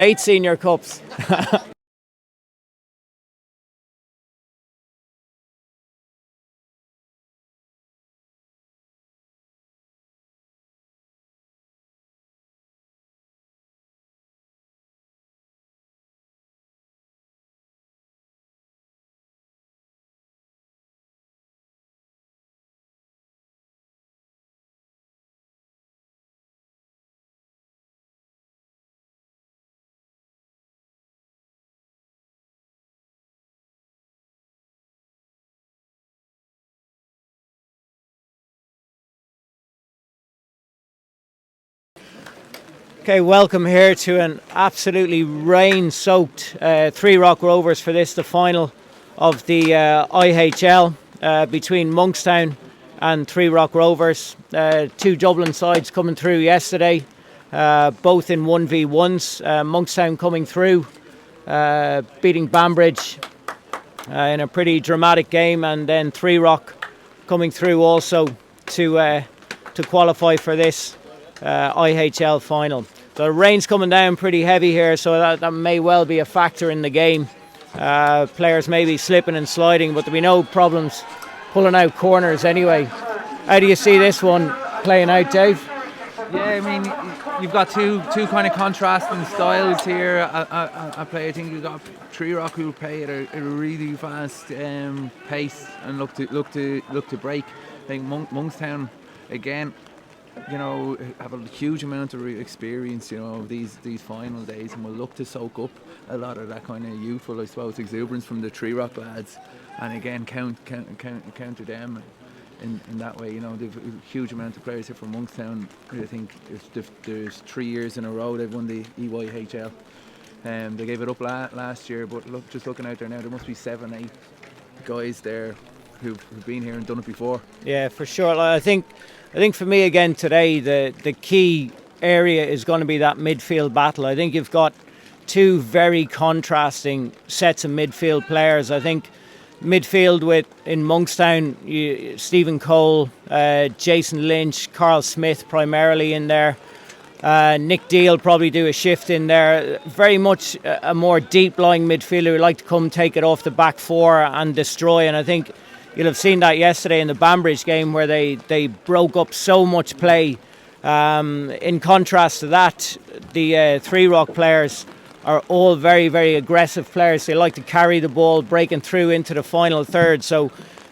8 senior cups. Okay, welcome here to an absolutely rain-soaked Three Rock Rovers for this, the final of the IHL between Monkstown and Three Rock Rovers. Two Dublin sides coming through yesterday, both in 1v1s. Monkstown coming through, beating Banbridge in a pretty dramatic game, and then Three Rock coming through also to qualify for this IHL final. The rain's coming down pretty heavy here, so that may well be a factor in the game. Players may be slipping and sliding, but there'll be no problems pulling out corners anyway. How do you see this one playing out, Dave? Yeah, I mean, you've got two kind of contrasting styles here. I play. I think you've got Three Rock who play at a really fast pace and look to break. I think Monkstown again, have a huge amount of experience, these final days, and will look to soak up a lot of that kind of youthful, I suppose, exuberance from the Three Rock lads, and again counter them in that way. They've a huge amount of players here from Monkstown. I think there's 3 years in a row they've won the EYHL. They gave it up last year, but just looking out there now, there must be 7-8 guys there who've been here and done it before. Yeah, for sure. I think for me again today, the key area is going to be that midfield battle. I think you've got two very contrasting sets of midfield players. I think midfield in Monkstown, Stephen Cole, Jason Lynch, Carl Smith primarily in there. Nick Deal probably do a shift in there. Very much a more deep-lying midfielder who like to come take it off the back four and destroy. And I think you'll have seen that yesterday in the Banbridge game where they broke up so much play. In contrast to that, the Three Rock players are all very, very aggressive players. They like to carry the ball, breaking through into the final third. So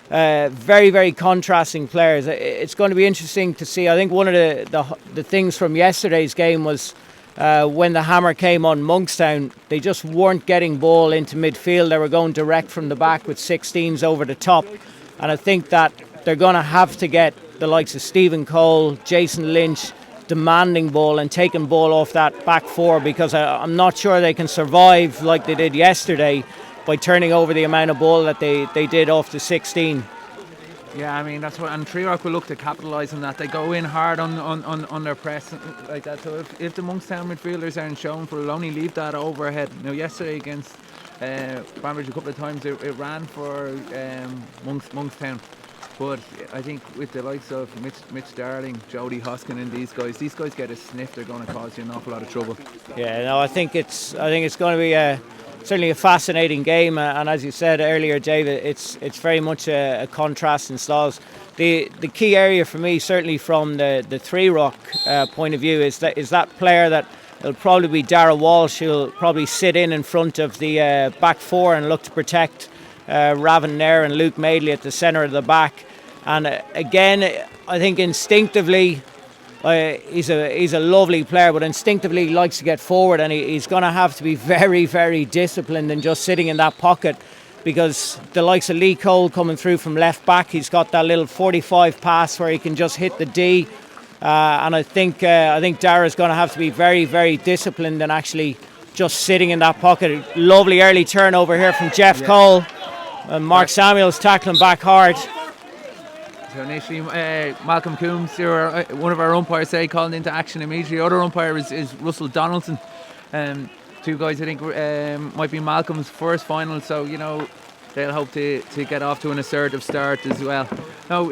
very, very contrasting players. It's going to be interesting to see. I think one of the things from yesterday's game was when the hammer came on Monkstown, they just weren't getting ball into midfield. They were going direct from the back with 16s over the top. And I think that they're going to have to get the likes of Stephen Cole, Jason Lynch demanding ball and taking ball off that back four, because I'm not sure they can survive like they did yesterday by turning over the amount of ball that they did off the 16. Yeah, I mean, that's what, and Three Rock will look to capitalise on that. They go in hard on their press like that. So if the Monkstown midfielders aren't shown for, will only leave that overhead. Yesterday against Banbridge a couple of times it ran for Monkstown. But I think with the likes of Mitch Darling, Jody Hoskin and these guys get a sniff, they're going to cause you an awful lot of trouble. Yeah, no, I think it's going to be certainly a fascinating game, and as you said earlier, David, it's very much a contrast in styles. The key area for me, certainly from the Three Rock point of view, is that player that it'll probably be Dara Walsh, who'll probably sit in front of the back four and look to protect Raven Nair and Luke Madeley at the centre of the back. And again, I think instinctively, he's a lovely player, but instinctively he likes to get forward, and he's going to have to be very, very disciplined in just sitting in that pocket, because the likes of Lee Cole coming through from left back, he's got that little 45 pass where he can just hit the D, and I think Dara's going to have to be very, very disciplined and actually just sitting in that pocket. Lovely early turnover here from Jeff Cole, and Mark Samuels tackling back hard. So initially, Malcolm Coombs, one of our umpires, called into action immediately. The other umpire is Russell Donaldson. Two guys I think might be Malcolm's first final, so they'll hope to get off to an assertive start as well. Now,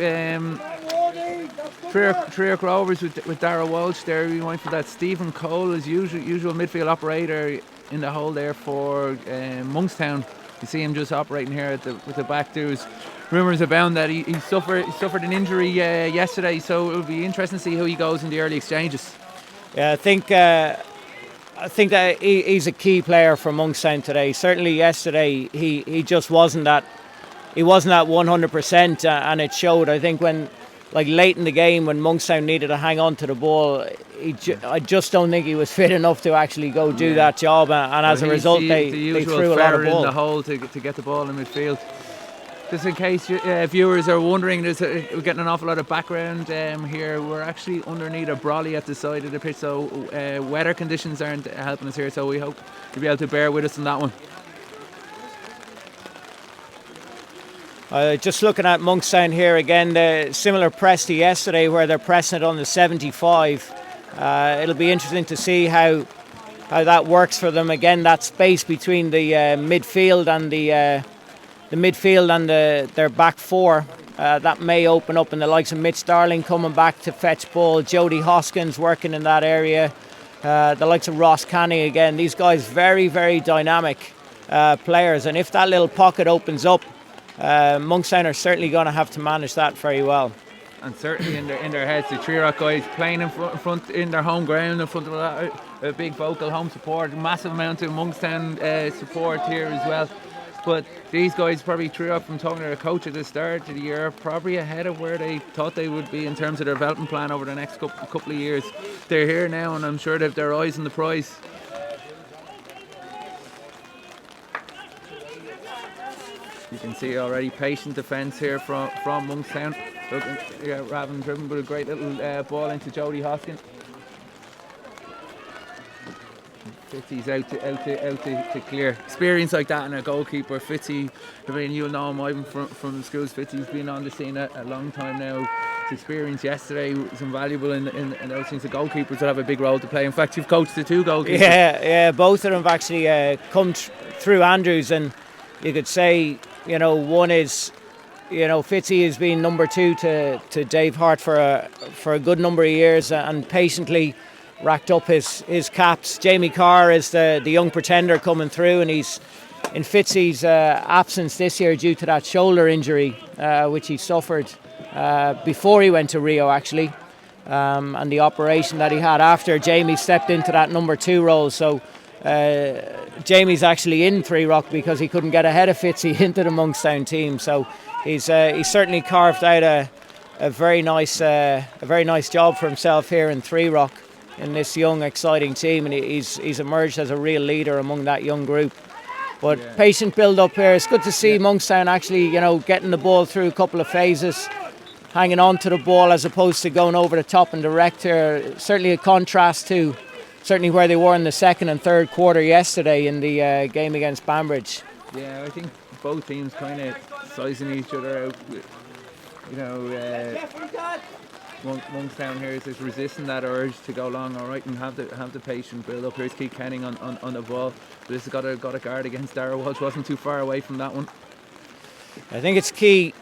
Treoch Rovers with Darragh Walsh there. We went for that. Stephen Cole is usual midfield operator in the hole there for Monkstown. You see him just operating here with the back. There was rumours abound that he suffered an injury yesterday, so it'll be interesting to see how he goes in the early exchanges. Yeah, I think that he's a key player for Monkstown today. Certainly yesterday he just wasn't at 100%, and it showed. I think when, like, late in the game when Monkstown needed to hang on to the ball, I just don't think he was fit enough to actually go do that job, and as a result they threw a lot of ball in the hole to get the ball in midfield. Just in case viewers are wondering, we're getting an awful lot of background here. We're actually underneath a brolly at the side of the pitch, so weather conditions aren't helping us here, so we hope you'll be able to bear with us on that one. Just looking at Monkstown here again, the similar press to yesterday where they're pressing it on the 75. It'll be interesting to see how that works for them. Again, that space between the midfield and their back four, that may open up, and the likes of Mitch Darling coming back to fetch ball, Jody Hoskins working in that area, the likes of Ross Canny again. These guys very, very dynamic players, and if that little pocket opens up, Monkstown are certainly going to have to manage that very well. And certainly in their heads, the Treoch guys playing in front in their home ground, in front of a big vocal home support, massive amount of Monkstown support here as well. But these guys, probably Treoch, from talking to their coach at the start of the year, probably ahead of where they thought they would be in terms of their development plan over the next couple of years. They're here now, and I'm sure they have their eyes on the prize. You can see already patient defence here from Monkstown. Raven driven with a great little ball into Jody Hoskins. Fitzy's out to clear. Experience like that in a goalkeeper. Fitzy, I mean, you'll know him even from the schools. Fitzy's been on the scene a long time now. His experience yesterday was invaluable in those things. The goalkeepers will have a big role to play. In fact, you've coached the two goalkeepers. Yeah, both of them have actually come through Andrews, and you could say, one is, Fitzy has been number two to Dave Hart for a good number of years, and patiently racked up his caps. Jamie Carr is the young pretender coming through, and he's in Fitzy's absence this year due to that shoulder injury which he suffered before he went to Rio actually, and the operation that he had after. Jamie stepped into that number two role, so Jamie's actually in Three Rock because he couldn't get ahead of Fitzy into the Monkstown team. So he's certainly carved out a very nice job for himself here in Three Rock in this young, exciting team, and he's emerged as a real leader among that young group. But patient build up here. It's good to see Monkstown actually, getting the ball through a couple of phases, hanging on to the ball as opposed to going over the top and direct here. Certainly a contrast to where they were in the second and third quarter yesterday in the game against Banbridge. Yeah, I think both teams kind of sizing each other out. Monkstown here is just resisting that urge to go long, all right, and have the patient build up. Here's Keith Kenning on the ball, but this has got a guard against Darragh Walsh. Wasn't too far away from that one. I think it's key.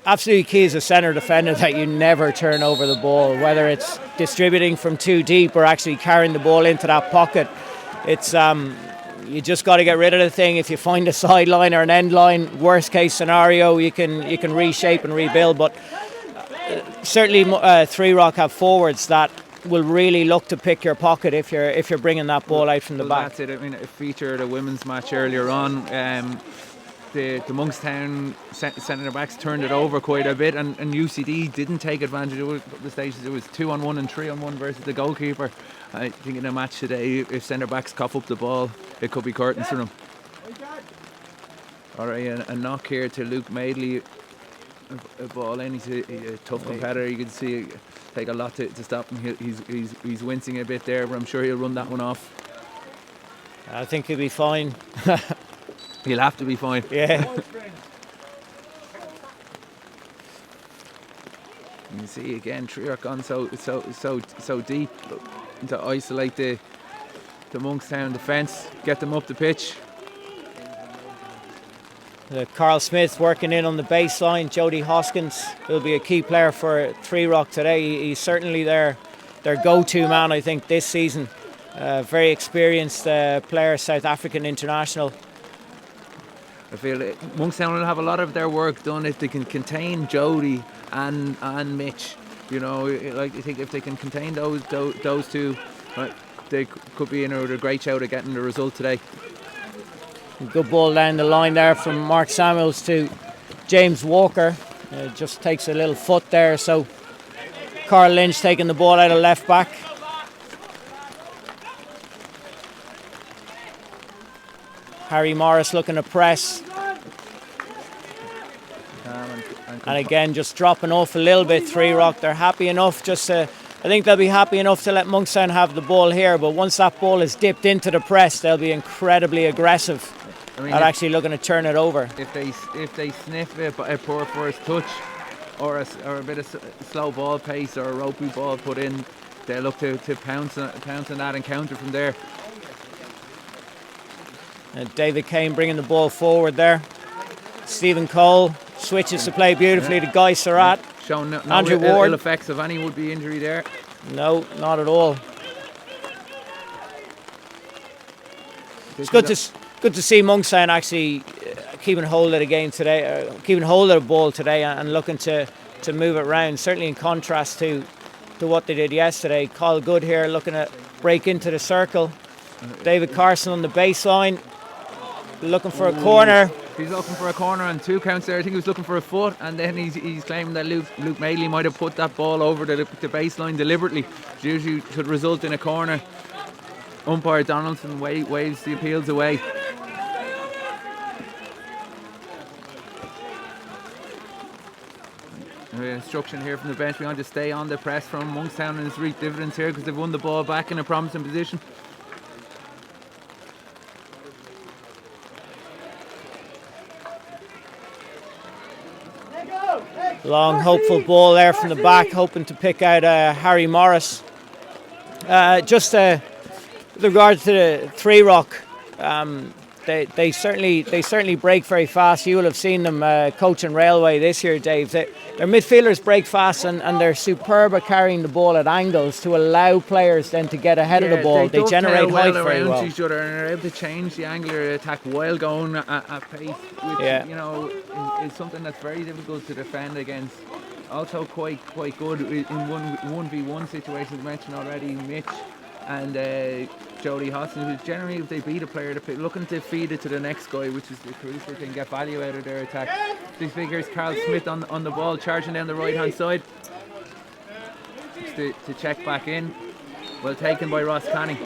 Absolutely key as a centre defender that you never turn over the ball, whether it's distributing from too deep or actually carrying the ball into that pocket. It's you just got to get rid of the thing. If you find a sideline or an end line, worst case scenario, you can reshape and rebuild. But certainly Three Rock have forwards that will really look to pick your pocket if you're bringing that ball out from the back. That's it. I mean, it featured a women's match earlier on. The Monkstown centre backs turned it over quite a bit, and UCD didn't take advantage of the stages. It was 2-on-1 and 3-on-1 versus the goalkeeper. I think in a match today, if centre backs cough up the ball, it could be curtains for them. All right, a knock here to Luke Madeley. A ball in. He's a tough competitor. You can see it take a lot to stop him. He's wincing a bit there, but I'm sure he'll run that one off. I think he'll be fine. He'll have to be fine. Yeah. You can see again, Treoch gone so deep to isolate the Monkstown defence, get them up the pitch. Carl Smith working in on the baseline. Jody Hoskins will be a key player for Three Rock today. He's certainly their go-to man, I think, this season. Very experienced player, South African international. I feel Monkstown will have a lot of their work done if they can contain Jody and Mitch. You know, like I think if they can contain those two, they could be in a great shout at getting the result today. Good ball down the line there from Mark Samuels to James Walker. Just takes a little foot there. So Carl Lynch taking the ball out of left back. Harry Morris looking to press. And again, just dropping off a little bit, Three Rock. They're happy enough I think they'll be happy enough to let Monkstown have the ball here, but once that ball is dipped into the press, they'll be incredibly aggressive at actually looking to turn it over. If they sniff a poor first touch or a bit of slow ball pace or a ropey ball put in, they'll look to pounce on that and counter from there. And David Kane bringing the ball forward there. Stephen Cole switches to play beautifully to Guy Surratt. Showing no Andrew Ward. ill effects of any would-be injury there. No, not at all. It's good to see Monkstown actually keeping hold of the game today, keeping hold of the ball today, and looking to move it around. Certainly in contrast to what they did yesterday. Kyle Good here looking to break into the circle. David Carson on the baseline, looking for a corner. He's looking for a corner on 2 counts there. I think he was looking for a foot, and then he's claiming that Luke Mailey might have put that ball over the baseline deliberately, which usually could result in a corner. Umpire Donaldson waves the appeals away. Instruction here from the bench behind to stay on the press from Monkstown, and it's reaped dividends here because they've won the ball back in a promising position. Long hopeful ball there from the back, hoping to pick out Harry Morris. Just with regard to the Three Rock, they certainly break very fast. You will have seen them coaching Railway this year, Dave. Their midfielders break fast, and they're superb at carrying the ball at angles to allow players then to get ahead of the ball. They generate height very well. Each other, and they're able to change the angular attack while going at pace, which you know is something that's very difficult to defend against. Also quite good in 1v1 situations mentioned already. Mitch and Jody Hoskins, who generally, if they beat a player, they're looking to feed it to the next guy, which is the crucial thing, get value out of their attack. These figures, Carl Smith on the ball, charging down the right hand side. To check back in. Well taken by Ross Canning.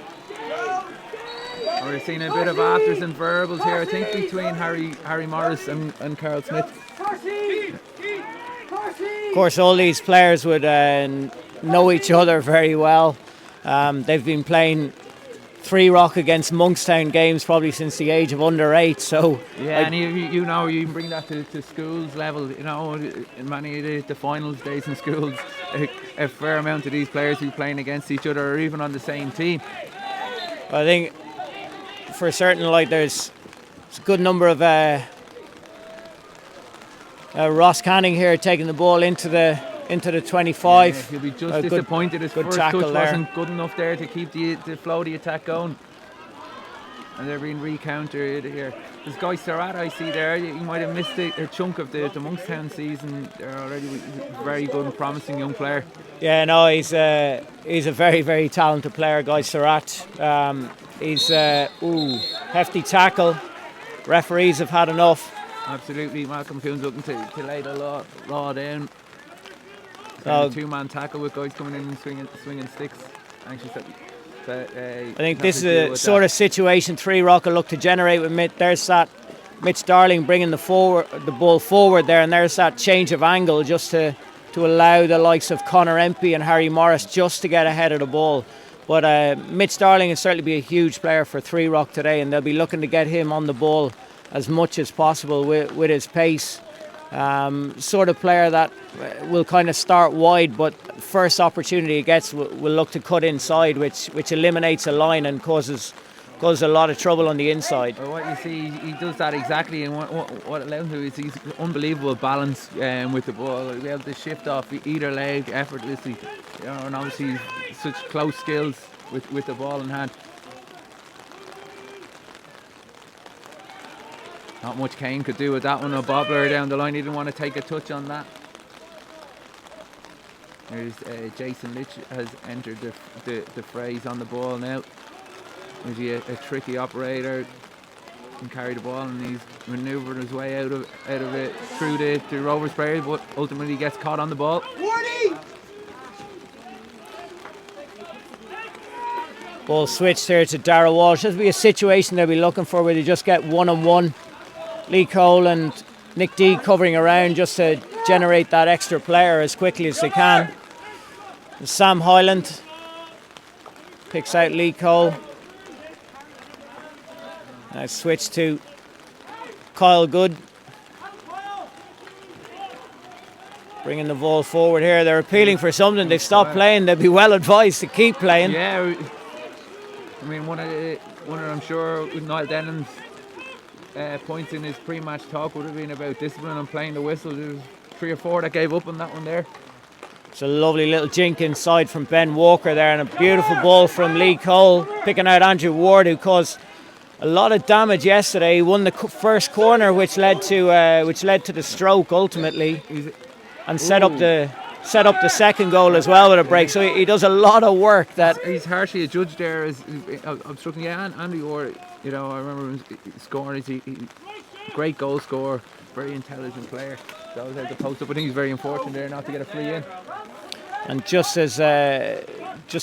We're seeing a bit of afters and verbals here, I think, between Harry Morris and Carl Smith. Of course, all these players would know each other very well. They've been playing Three Rock against Monkstown games probably since the age of under 8. So yeah, and you know, you can bring that to schools level. You know, in many of the finals days in schools, a fair amount of these players who are playing against each other or even on the same team. I think for certain, like there's a good number of Ross Canning here taking the ball into the 25. Yeah, he'll be just disappointed his first touch wasn't good enough there to keep the flow of the attack going. And they're being recountered here. There's Guy Surratt I see there. He might have missed a chunk of the Monkstown season. They're already a very good and promising young player. Yeah, no, he's a very, very talented player, Guy Surratt. He's hefty tackle. Referees have had enough. Absolutely, Malcolm Coon's looking to lay the law down. A 2-man tackle with guys coming in and swinging sticks. Anxious I think this is a sort of situation Three Rock will look to generate with Mitch. There's that Mitch Darling bringing the ball forward there, and there's that change of angle just to allow the likes of Conor Empey and Harry Morris just to get ahead of the ball. But Mitch Darling will certainly be a huge player for Three Rock today, and they'll be looking to get him on the ball as much as possible with his pace. Sort of player that will kind of start wide, but first opportunity he gets will look to cut inside, which eliminates a line and causes causes a lot of trouble on the inside. Well, what you see, he does that exactly, and what allows him to is he's unbelievable balance with the ball. He'll be able to shift off either leg effortlessly, and obviously such close skills with the ball in hand. Not much Kane could do with that one. A bobbler down the line. He didn't want to take a touch on that. There's Jason Litch has entered the phrase on the ball now. Is he a tricky operator? Can carry the ball, and he's manoeuvring his way out of it through the Rovers player, but ultimately gets caught on the ball. Ball switched here to Darragh Walsh. This will be a situation they'll be looking for where they just get one-on-one. Lee Cole and Nick D covering around just to generate that extra player as quickly as they can. And Sam Hyland picks out Lee Cole. Now switch to Kyle Good. Bringing the ball forward here. They're appealing for something. They've stopped playing. They'd be well advised to keep playing. Yeah, I mean, one of I'm sure Niall Denham's points in his pre-match talk would have been about discipline and playing the whistle. There was 3 or 4 that gave up on that one there. It's a lovely little jink inside from Ben Walker there, and a beautiful ball from Lee Cole, picking out Andrew Ward, who caused a lot of damage yesterday. He won the first corner, which led to the stroke ultimately, and set up the second goal as well with a break. So he does a lot of work. That he's harshly adjudged there as obstructing. Yeah, and Andy Ward, you know, I remember him scoring. He's a great goal scorer, very intelligent player. Goes out the post up. I think he's very unfortunate there not to get a free in. And just as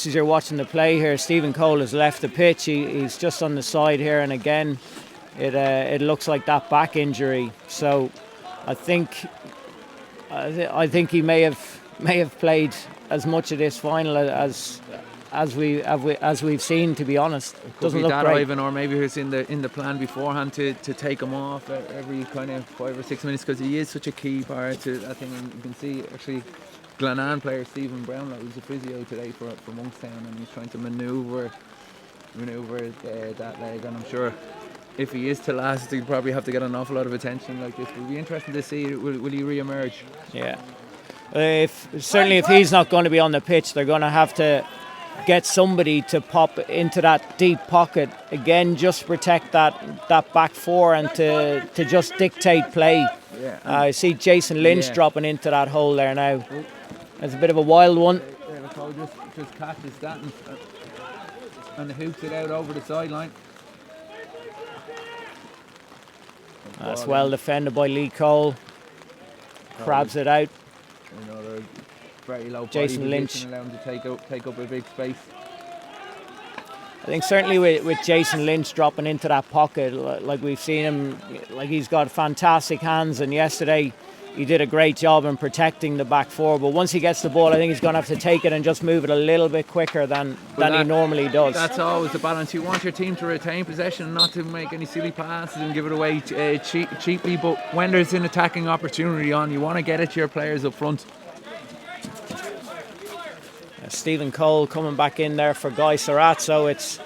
you're watching the play here, Stephen Cole has left the pitch. He's just on the side here, and again, it looks like that back injury. So I think he may have played as much of this final as we've seen. To be honest, it doesn't look great. Even, or maybe it's in the plan beforehand to take him off every kind of 5 or 6 minutes, because he is such a key part to that thing. And you can see actually Glenanne player Stephen Brown, that was a physio today for Monkstown, and he's trying to manoeuvre that leg, and I'm sure if he is to last, he'll probably have to get an awful lot of attention like this. It'll be interesting to see, will he re-emerge? Yeah. If he's not going to be on the pitch, they're going to have to get somebody to pop into that deep pocket again, just to protect that back four and to just dictate play. Yeah. I see Jason Lynch dropping into that hole there now. It's a bit of a wild one. Just catches that and hoops it out over the sideline. That's well defended by Lee Cole. Crabs it out. Another very low Jason Lynch, allowing him to take up a big space. I think certainly with Jason Lynch dropping into that pocket, like we've seen him, like he's got fantastic hands, and yesterday he did a great job in protecting the back four. But once he gets the ball, I think he's going to have to take it and just move it a little bit quicker than he normally does. That's always the balance. You want your team to retain possession, not to make any silly passes and give it away cheaply. But when there's an attacking opportunity on, you want to get it to your players up front. Stephen Cole coming back in there for Guy Surratt, so it's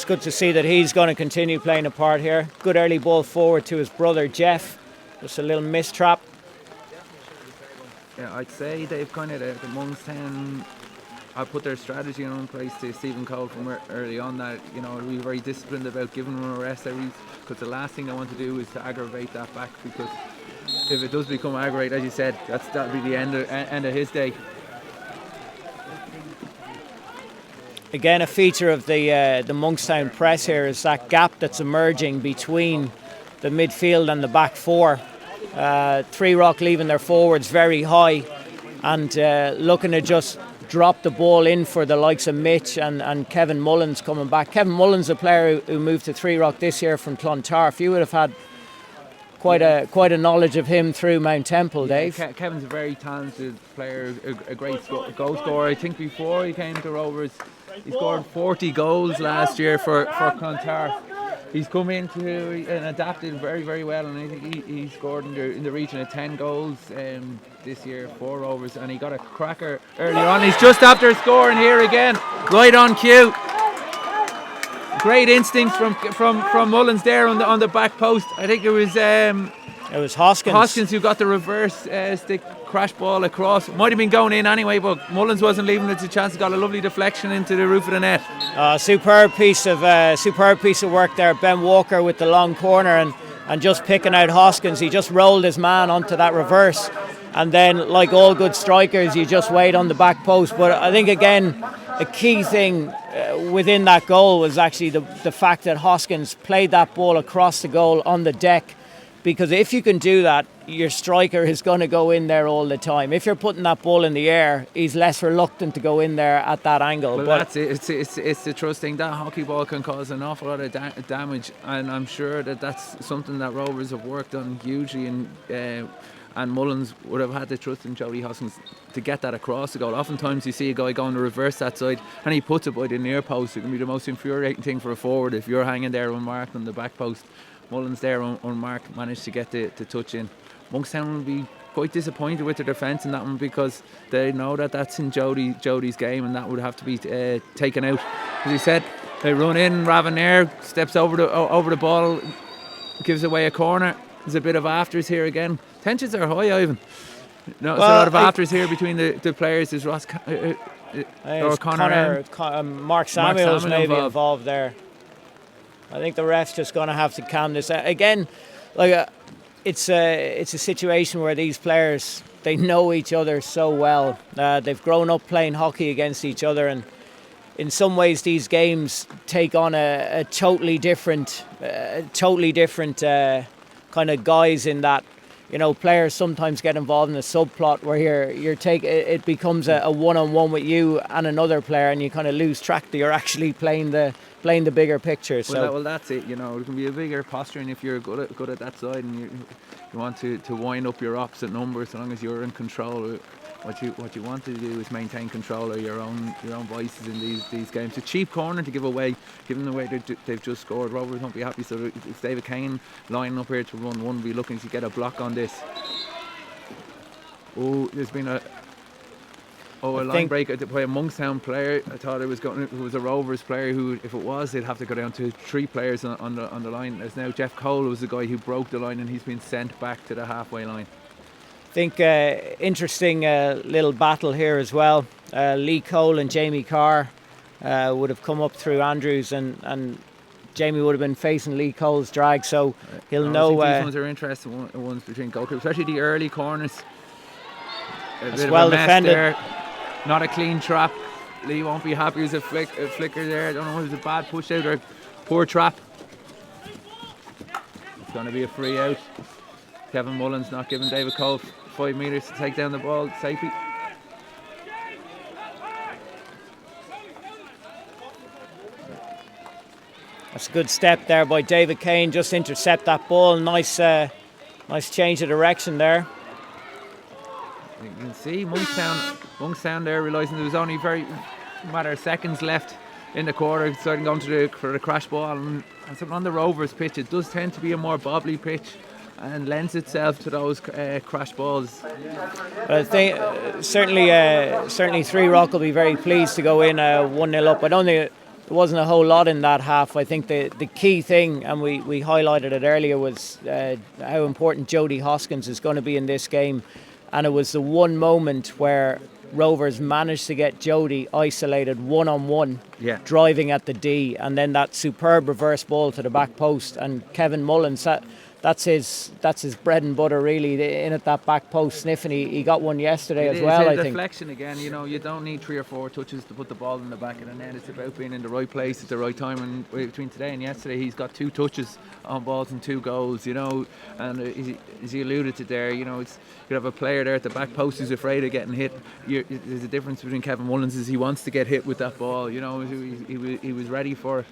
good to see that he's going to continue playing a part here. Good early ball forward to his brother Jeff. Just a little mistrap. Yeah, I'd say they've kind of the Monkstown. I put their strategy in place to Stephen Cole from early on, that we were very disciplined about giving him a rest because the last thing I want to do is to aggravate that back, because if it does become aggravated, as you said, that'll be the end of his day. Again, a feature of the Monkstown press here is that gap that's emerging between the midfield and the back four. Three Rock leaving their forwards very high and looking to just drop the ball in for the likes of Mitch and Kevin Mullins coming back. Kevin Mullins, a player who moved to Three Rock this year from Clontarf. You would have had quite a knowledge of him through Mount Temple, Dave. Kevin's a very talented player, a great goal scorer. I think before he came to Rovers, he scored 40 goals last year for Clontarf. He's come into and adapted very, very well, and I think he scored in the region of 10 goals this year for Rovers, and he got a cracker early on. He's just after scoring here again, right on cue. great instinct from Mullins there on the back post. I think it was Hoskins. Hoskins who got the reverse stick crash ball across. Might have been going in anyway, but Mullins wasn't leaving it to chance. Got a lovely deflection into the roof of the net. Superb piece of work there. Ben Walker with the long corner and just picking out Hoskins. He just rolled his man onto that reverse, and then, like all good strikers, you just wait on the back post. But I think again, a key thing within that goal was actually the fact that Hoskins played that ball across the goal on the deck. Because if you can do that, your striker is going to go in there all the time. If you're putting that ball in the air, he's less reluctant to go in there at that angle. Well, that's it. It's the trust thing. That hockey ball can cause an awful lot of damage, and I'm sure that's something that Rovers have worked on hugely. And Mullins would have had the trust in Jody Hoskins to get that across the goal. Oftentimes you see a guy going to reverse that side and he puts it by the near post. It can be the most infuriating thing for a forward if you're hanging there unmarked on the back post. Mullins there unmarked managed to get the touch in. Monkstown will be quite disappointed with their defence in that one because they know that that's in Jody's game, and that would have to be taken out. As he said, they run in, Raven there steps over the ball, gives away a corner. There's a bit of afters here again. Tensions are high, Ivan. No, there's a lot of afters here between the players. There's Ross or Connor Mark Samuels may be involved there. I think the ref's just going to have to calm this out. Again, it's a situation where these players, they know each other so well. They've grown up playing hockey against each other, and in some ways these games take on a totally different kind of guise in that, you know, players sometimes get involved in a subplot where it becomes a one-on-one with you and another player, and you kind of lose track that you're actually playing the bigger picture. So well, that's it. You know, it can be a bigger posturing if you're good at that side, and you want to wind up your opposite number as long as you're in control. What you want to do is maintain control of your own voices in these games. A cheap corner to give away, given the way they've just scored. Rovers won't be happy. So it's David Kane lining up here to run one. Be looking to get a block on this. Oh, there's been a line break by a Monkstown player. I thought it was a Rovers player who, if it was, they'd have to go down to 3 players on the line. There's now Jeff Cole was the guy who broke the line, and he's been sent back to the halfway line. I think interesting little battle here as well. Lee Cole and Jamie Carr would have come up through Andrews, and Jamie would have been facing Lee Cole's drag, so he'll know. These ones are interesting ones between goalkeepers, especially the early corners. It's well defended. There. Not a clean trap. Lee won't be happy. There's a flicker there. I don't know if it was a bad push out or poor trap. It's going to be a free out. Kevin Mullins not giving David Cole 5 metres to take down the ball safely. That's a good step there by David Kane, just intercept that ball. Nice change of direction there. You can see Monkstown there realising there was only very matter of seconds left in the quarter, starting going for the crash ball, and something on the Rovers pitch. It does tend to be a more bobbly pitch and lends itself to those crash balls. I think certainly 3 Rock will be very pleased to go in 1-0 up. I don't think there wasn't a whole lot in that half. I think the key thing, and we highlighted it earlier, was how important Jody Hoskins is going to be in this game. And it was the one moment where Rovers managed to get Jody isolated one-on-one, driving at the D, and then that superb reverse ball to the back post. And Kevin Mullins, that's his bread and butter really, in at that back post sniffing. He got one yesterday as well, I think. Deflection again, you know, you don't need 3 or 4 touches to put the ball in the back of the net. It's about being in the right place at the right time, and between today and yesterday he's got 2 touches on balls and 2 goals, you know, and as he alluded to there, you know, you have a player there at the back post who's afraid of getting hit. There's a difference between Kevin Mullins, is he wants to get hit with that ball, you know, he was ready for it.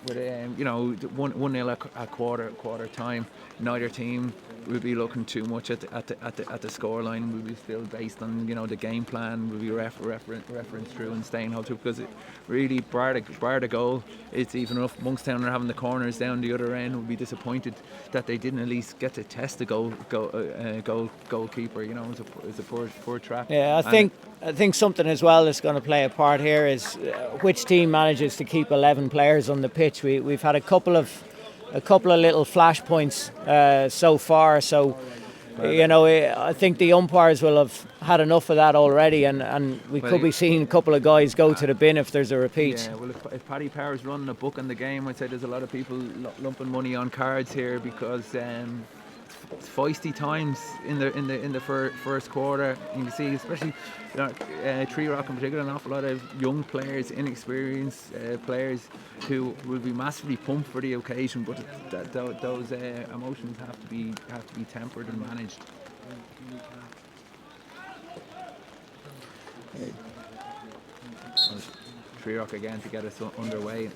with one nil at quarter time. Neither team will be looking too much at the score line. We'll be still based on the game plan. We'll be reference through and staying home to, because it really bar the goal. It's even enough. Monkstown are having the corners down the other end. Will be disappointed that they didn't at least get to test the goalkeeper. It's a poor trap. Yeah, I think something as well that's going to play a part here is which team manages to keep 11 players on the pitch. We've had a couple of little flashpoints so far. So, I think the umpires will have had enough of that already, and we could be seeing a couple of guys go to the bin if there's a repeat. Yeah, well, if Paddy Power's running a book on the game, I'd say there's a lot of people lumping money on cards here, because it's feisty times in the first quarter. You can see, especially Tree Rock in particular, an awful lot of young players, inexperienced players who will be massively pumped for the occasion. But those emotions have to be tempered and managed. Tree Rock again to get us underway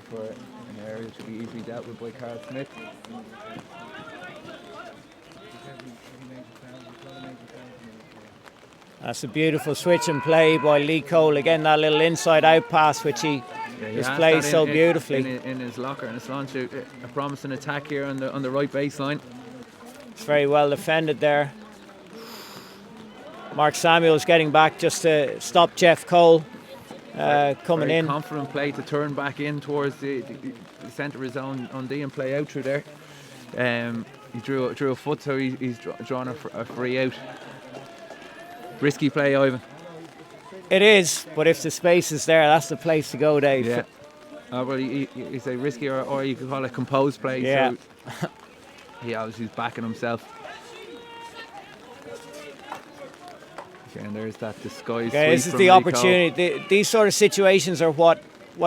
for an area to be easily dealt with by Carl Smith. That's a beautiful switch and play by Lee Cole. Again, that little inside-out pass which he just plays so beautifully. In his locker, and it's launched a promising attack here on the right baseline. It's very well defended there. Mark Samuels getting back just to stop Jeff Cole coming in. Confident play to turn back in towards the centre of his own D and play out through there. He drew a foot, so he's drawn a free out. Risky play, Ivan. It is, but if the space is there, that's the place to go, Dave. Yeah. Well, you say risky, or you could call it composed play. Yeah. So he obviously is backing himself. Okay, and there's that disguise. Okay, this is the opportunity. These sort of situations are what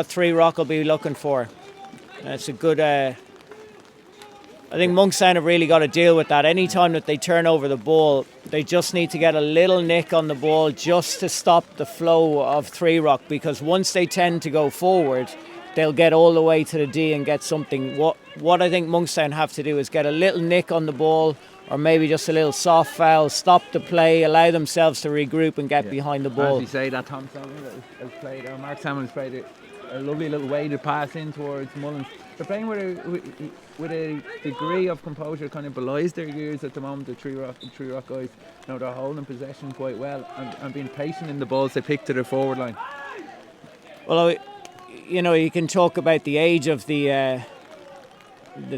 Three Rock will be looking for. It's a good. I think Monkstown have really got to deal with that. Any time that they turn over the ball, they just need to get a little nick on the ball just to stop the flow of Three Rock, because once they tend to go forward, they'll get all the way to the D and get something. What I think Monkstown have to do is get a little nick on the ball, or maybe just a little soft foul, stop the play, allow themselves to regroup and get behind the ball. As you say, that Tom Salmon has played, or Mark Salmon has played a lovely little weighted pass in towards Mullins. They're playing with a degree of composure, kind of belies their years at the moment. The Tree Rock guys, they're holding possession quite well and being patient in the balls they pick to their forward line. Well, you can talk about the age of the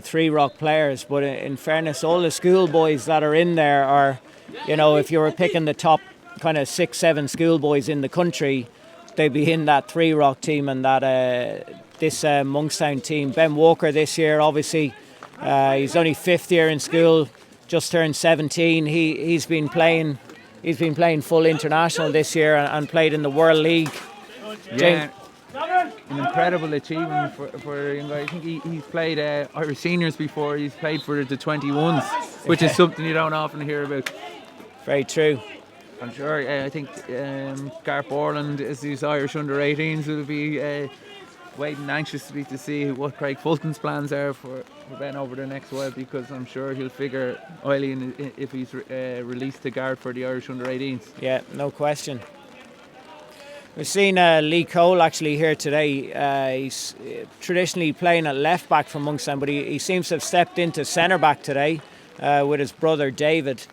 Three Rock players, but in fairness, all the schoolboys that are in there are, if you were picking the top kind of 6-7 schoolboys in the country, they'd be in that Three Rock team and that this Monkstown team. Ben Walker this year, obviously, he's only 5th year in school, just turned 17. He's been playing full international this year and played in the World League. Yeah, an incredible achievement for a young guy. I think he's played Irish seniors before. He's played for the 21s, which is something you don't often hear about. Very true. I'm sure. I think Garth Borland, as these Irish under-18s, will be waiting anxiously to see what Craig Fulton's plans are for Ben over the next while, because I'm sure he'll figure highly in if he's released to Garth for the Irish under-18s. Yeah, no question. We've seen Lee Cole actually here today. He's traditionally playing at left back for Monkstown, but he seems to have stepped into centre back today with his brother David.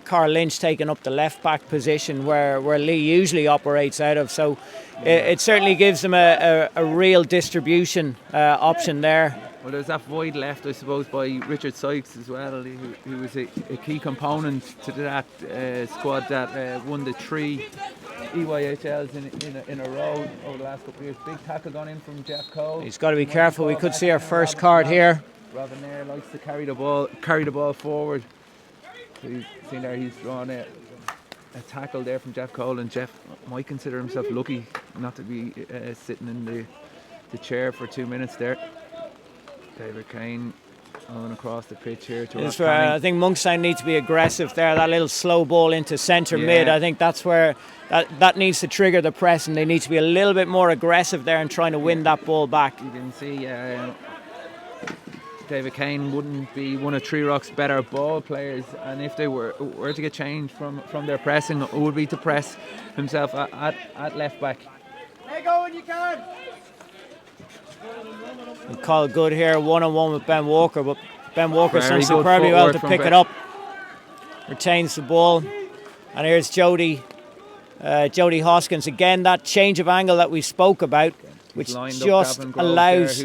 Carl Lynch taking up the left back position where Lee usually operates out of, so it certainly gives them a real distribution option there. Well, there's that void left, I suppose, by Richard Sykes as well, who was a key component to that squad that won the 3 EYHLs in a row over the last couple of years. Big tackle gone in from Jeff Cole. He's got to be careful. We could see our first card here. Robin there likes to carry the ball forward. So you've seen there, he's drawn a tackle there from Jeff Cole, and Jeff might consider himself lucky not to be sitting in the chair for 2 minutes there. David Kane Going across the pitch here to Is where I think Monkstown needs to be aggressive there. That little slow ball into centre mid, I think that's where that needs to trigger the press, and they need to be a little bit more aggressive there and trying to win that ball back. You can see David Kane wouldn't be one of Tree Rock's better ball players, and if they were to get changed from their pressing, it would be to press himself at left back. Hey, go when you can. Call good here, 1-on-1 with Ben Walker, but Ben Walker's done Very good superbly well to footwork pick from it up. Retains the ball, and here's Jody Hoskins again. That change of angle that we spoke about, which just allows.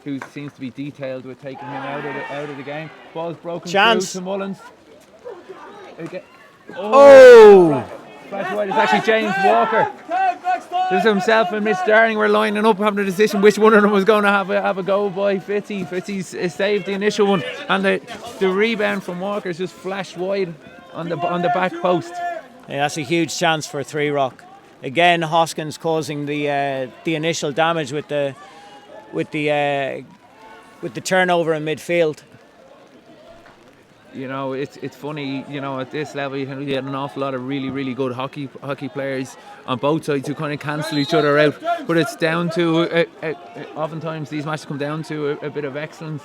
Who seems to be detailed with taking him out of the game. Ball's broken Chance. through to Mullins. Again. Oh! Flash wide. It's actually James Walker. There's himself and Mitch Darling were lining up, having a decision which one of them was going to have a go by Fitzy. Fitzy's saved the initial one, and the rebound from Walker is just flashed wide on the back post. Yeah, that's a huge chance for Three Rock. Again, Hoskins causing the initial damage with the turnover in midfield. You know, it's funny. You know, at this level, you can get an awful lot of really good hockey players on both sides who kind of cancel each other out. But it's down to oftentimes these matches come down to a bit of excellence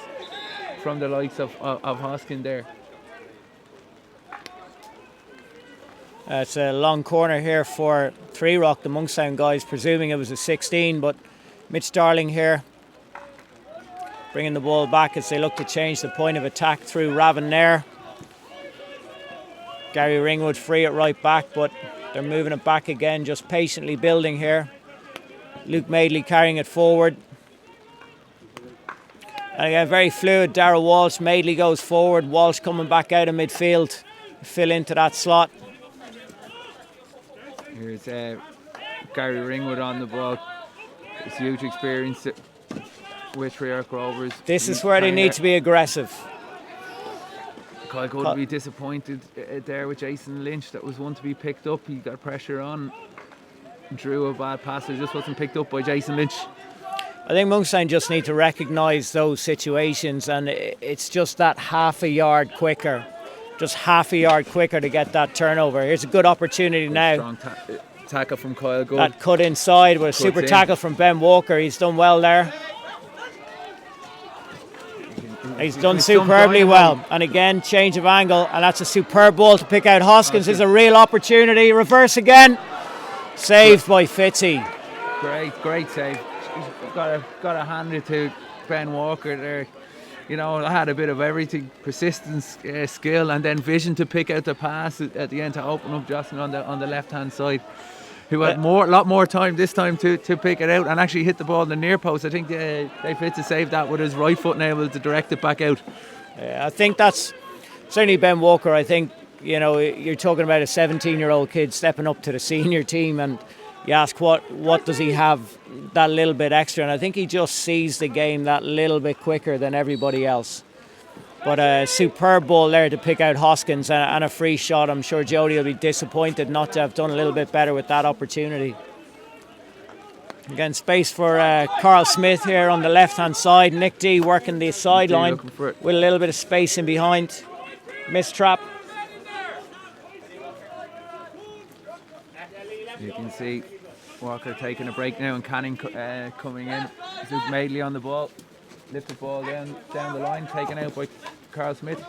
from the likes of Hoskins there. It's a long corner here for Three Rock, the Monkstown guys, presuming it was a 16, but Mitch Darling here bringing the ball back as they look to change the point of attack through Raven there. Gary Ringwood free at right back, but they're moving it back again, just patiently building here. Luke Madeley carrying it forward. And again, very fluid, Darrell Walsh. Madeley goes forward, Walsh coming back out of midfield, fill into that slot. Here's Gary Ringwood on the ball. It's huge experience with Tree Rock Rovers. This is where they need to be aggressive. Kyle would be disappointed there with Jason Lynch. That was one to be picked up. He got pressure on, drew a bad pass. It just wasn't picked up by Jason Lynch. I think Monkstown just need to recognise those situations, and it's just that half a yard quicker. Just half a yard quicker to get that turnover. Here's a good opportunity now. Strong tackle from Kyle Good. That cut inside with a super tackle from Ben Walker. He's done well there. He's done superbly well. And again, change of angle, and that's a superb ball to pick out. Hoskins is a real opportunity. Reverse again. Saved by Fitzy. Great save. Got to hand it to Ben Walker there. You know, I had a bit of everything: persistence, skill, and then vision to pick out the pass at the end to open up Jocelyn on the left-hand side, who had a lot more time this time to pick it out and actually hit the ball in the near post. I think they fit to save that with his right foot and able to direct it back out. I think that's certainly Ben Walker. I think, you know, you're talking about a 17-year-old kid stepping up to the senior team, and you ask what does he have that little bit extra, and I think he just sees the game that little bit quicker than everybody else. But a superb ball there to pick out Hoskins, and a free shot. I'm sure Jody will be disappointed not to have done a little bit better with that opportunity. Again, space for Carl Smith here on the left-hand side. Nick D working the sideline with a little bit of space in behind. Missed trap. You can see Walker taking a break now, and Canning coming in. Luke Madeley on the ball. Lift the ball down the line, taken out by Carl Smith.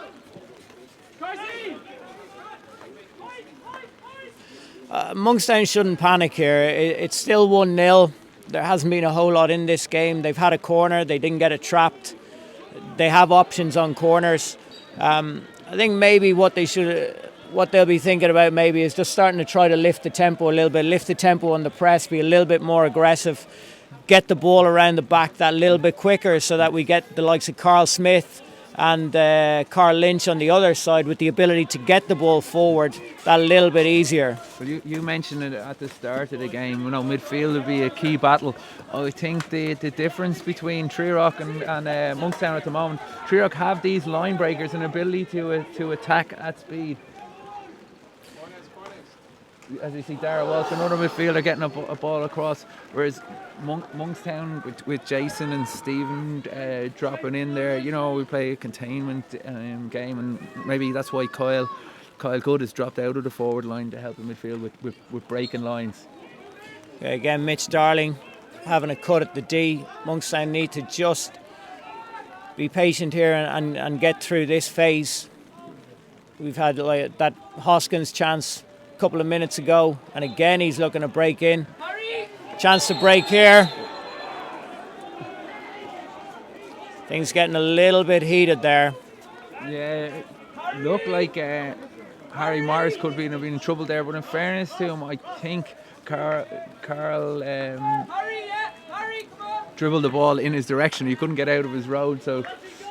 Monkstown shouldn't panic here. It's still 1-0. There hasn't been a whole lot in this game. They've had a corner. They didn't get it trapped. They have options on corners. I think maybe what they'll be thinking about maybe is just starting to try to lift the tempo a little bit, lift the tempo on the press, be a little bit more aggressive, get the ball around the back that little bit quicker so that we get the likes of Carl Smith and Carl Lynch on the other side with the ability to get the ball forward that little bit easier. Well, you mentioned it at the start of the game, you know, midfield would be a key battle. I think the difference between Tree Rock and Monkstown at the moment, Tree Rock have these line breakers and ability to attack at speed. as you see, Dara Walsh, another midfielder, getting a ball across. Whereas Monkstown with Jason and Stephen dropping in there, you know, we play a containment game, and maybe that's why Kyle Good has dropped out of the forward line to help the midfield with breaking lines. Yeah, again, Mitch Darling having a cut at the D. Monkstown need to just be patient here and get through this phase. We've had like that Hoskins chance a couple of minutes ago, and again he's looking to break in. Chance to break here. Things getting a little bit heated there. Yeah, it looked like Harry Morris could be in trouble there, but in fairness to him, I think Carl dribbled the ball in his direction. He couldn't get out of his road, so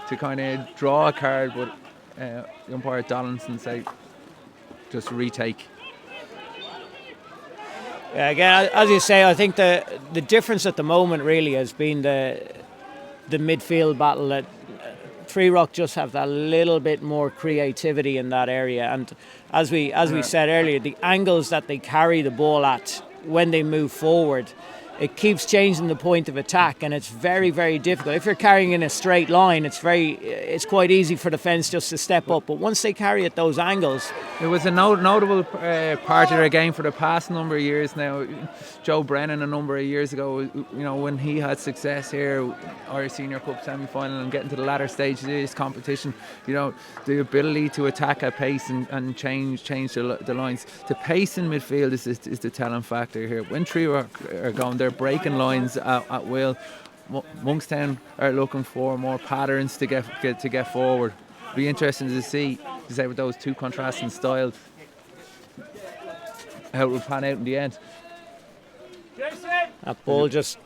to kind of draw a card, but the umpire Donaldson say just retake. Yeah, again, as you say, I think the difference at the moment really has been the midfield battle. That Three Rock just have that little bit more creativity in that area, and as we said earlier, the angles that they carry the ball at when they move forward, it keeps changing the point of attack, and it's very, very difficult. If you're carrying in a straight line, it's quite easy for defence just to step up. But once they carry at those angles, it was a notable part of their game for the past number of years now. Joe Brennan a number of years ago, you know, when he had success here, Irish Senior Cup semi-final, and getting to the latter stages of this competition, you know, the ability to attack at pace and change the lines. The pace in midfield is the telling factor here. When Three Rock are going, they're breaking lines at will. Monkstown are looking for more patterns to get forward. Be interesting to see with those two contrasting styles how it will pan out in the end. That ball just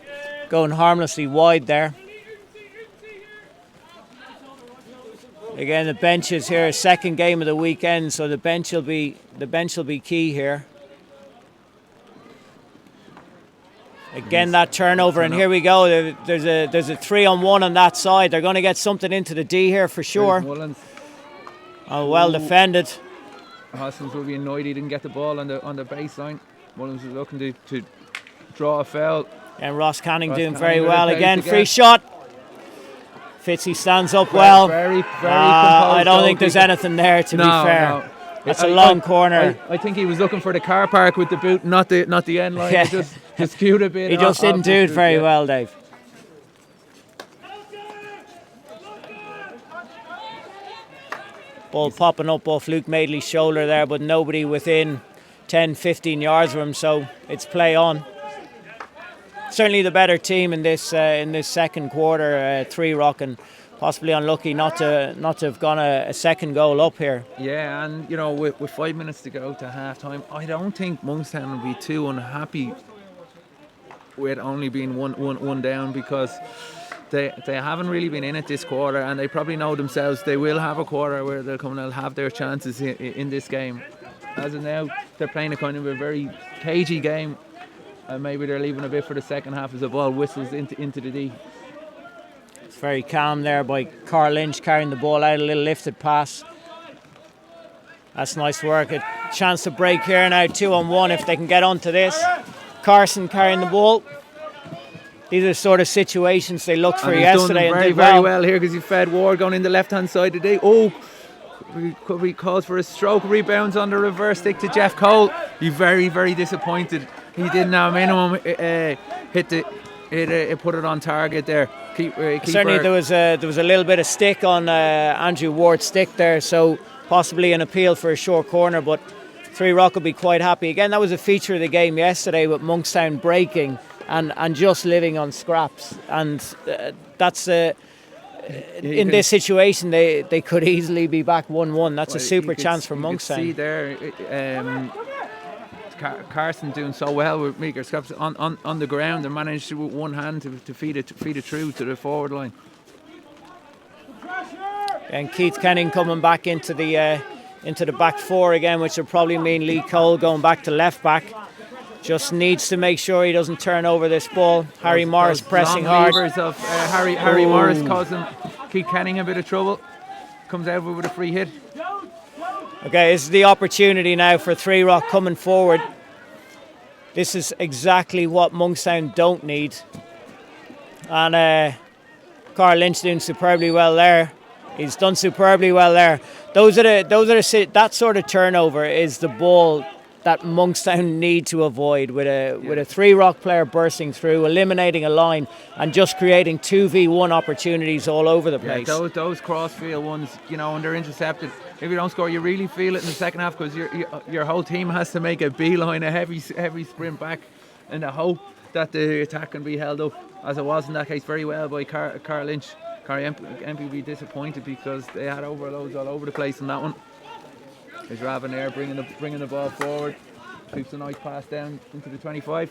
going harmlessly wide there. Again, the bench is here, second game of the weekend, so the bench will be key here. Again, that turnover, and here we go. There's a 3-on-1 on that side. They're going to get something into the D here for sure. Oh, well defended. Hoskins will be annoyed he didn't get the ball on the baseline. Mullins is looking to draw a foul. And Ross Canning doing very well again. Free shot. Fitzy stands up well. Very I don't think there's anything there, to be fair. No. That's a long corner. I think he was looking for the car park with the boot, not the end line. Yeah. Just skewed a bit. He just didn't do it very well, Dave. Ball popping up off Luke Madeley's shoulder there, but nobody within 10-15 yards of him, so it's play on. Certainly the better team in this second quarter, Three Rock, and possibly unlucky not to have gone a second goal up here. Yeah, and you know, with 5 minutes to go to half time, I don't think Monkstown will be too unhappy with only being one down, because they haven't really been in it this quarter, and they probably know themselves they will have a quarter where they'll come and they'll have their chances in this game. As of now, they're playing a kind of a very cagey game, and maybe they're leaving a bit for the second half as the ball whistles into the D. It's very calm there by Carl Lynch, carrying the ball out, a little lifted pass. That's nice work. A chance to break here now, 2-on-1 if they can get onto this. Carson carrying the ball. These are the sort of situations they looked for yesterday. Done very well here, because he fed Ward going in the left hand side today. Could be called for a stroke. Rebounds on the reverse stick to Jeff Cole. He's very, very disappointed. He didn't have minimum put it on target there. Certainly there was a little bit of stick on Andrew Ward's stick there, so possibly an appeal for a short corner, but Three Rock will be quite happy. Again, that was a feature of the game yesterday, with Monkstown breaking and just living on scraps, and that's in this situation they could easily be back 1-1. That's a super chance for Monkstown. You can see there Carson doing so well with meagre scraps on the ground, and managed to, with one hand to feed it through to the forward line. And Keith Kenning coming back into the back four again, which will probably mean Lee Cole going back to left back. Just needs to make sure he doesn't turn over this ball. Harry Morris pressing hard. Of Harry Morris causing Keith Kenning a bit of trouble. Comes out with a free hit. Okay, this is the opportunity now for Three Rock coming forward. This is exactly what Monkstown don't need. And Carl Lynch doing superbly well there. He's done superbly well there. That sort of turnover is the ball that Monkstown need to avoid with a 3 Rock player bursting through, eliminating a line, and just creating 2v1 opportunities all over the place. Yeah, those crossfield ones, when they're intercepted, if you don't score, you really feel it in the second half because your whole team has to make a beeline, a heavy sprint back, in the hope that the attack can be held up, as it was in that case very well by Carl Lynch. Carl MP will be disappointed because they had overloads all over the place in that one. There's Raven there bringing the ball forward. Keeps a nice pass down into the 25.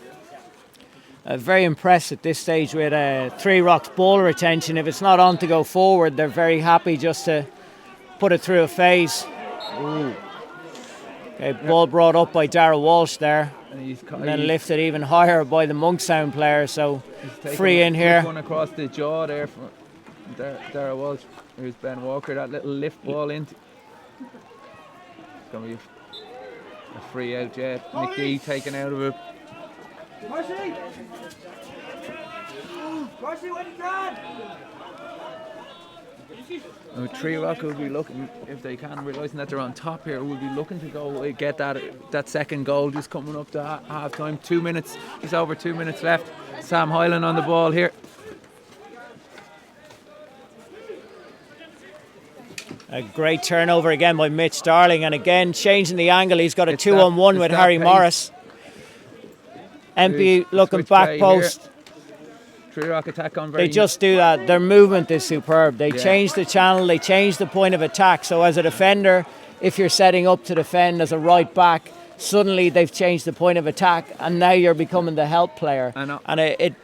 Very impressed at this stage with 3 Rock's ball retention. If it's not on to go forward, they're very happy just to put it through a phase. Ooh. Okay, ball brought up by Darrell Walsh there. And then lifted even higher by the Monkstown player. So free in here. One across the jaw there from Darrell Walsh. Here's Ben Walker. That little lift ball into. Going to be a free out, yeah. Nick D taken out of it. Marcy, when you can! 3 Rock will be looking, if they can, realising that they're on top here, will be looking to go get that second goal just coming up to half time. 2 minutes, just over 2 minutes left. Sam Hyland on the ball here. A great turnover again by Mitch Darling, and again changing the angle. He's got a 2-on-1 with Harry Morris. MP looking back post. 3 Rock attack on very. They just do that. Their movement is superb. They change the channel. They change the point of attack. So as a defender, if you're setting up to defend as a right back, suddenly they've changed the point of attack, and now you're becoming the help player. And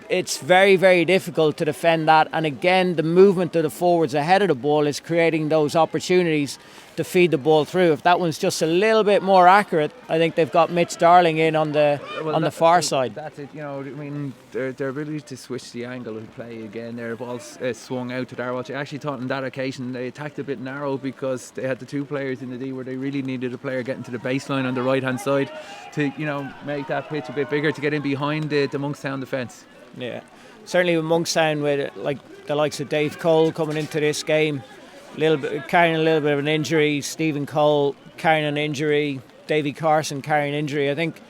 it's very, very difficult to defend that. And again, the movement of the forwards ahead of the ball is creating those opportunities to feed the ball through. If that one's just a little bit more accurate, I think they've got Mitch Darling in on the far side. That's it. Their ability to switch the angle of play again. Their balls swung out to Darrell. I actually thought on that occasion they attacked a bit narrow because they had the 2 players in the D where they really needed a player getting to the baseline on the right hand side to make that pitch a bit bigger to get in behind the Monkstown defence. Yeah, certainly with Monkstown, with like the likes of Dave Cole coming into this game, carrying a little bit of an injury. Stephen Cole carrying an injury. Davy Carson carrying injury. I think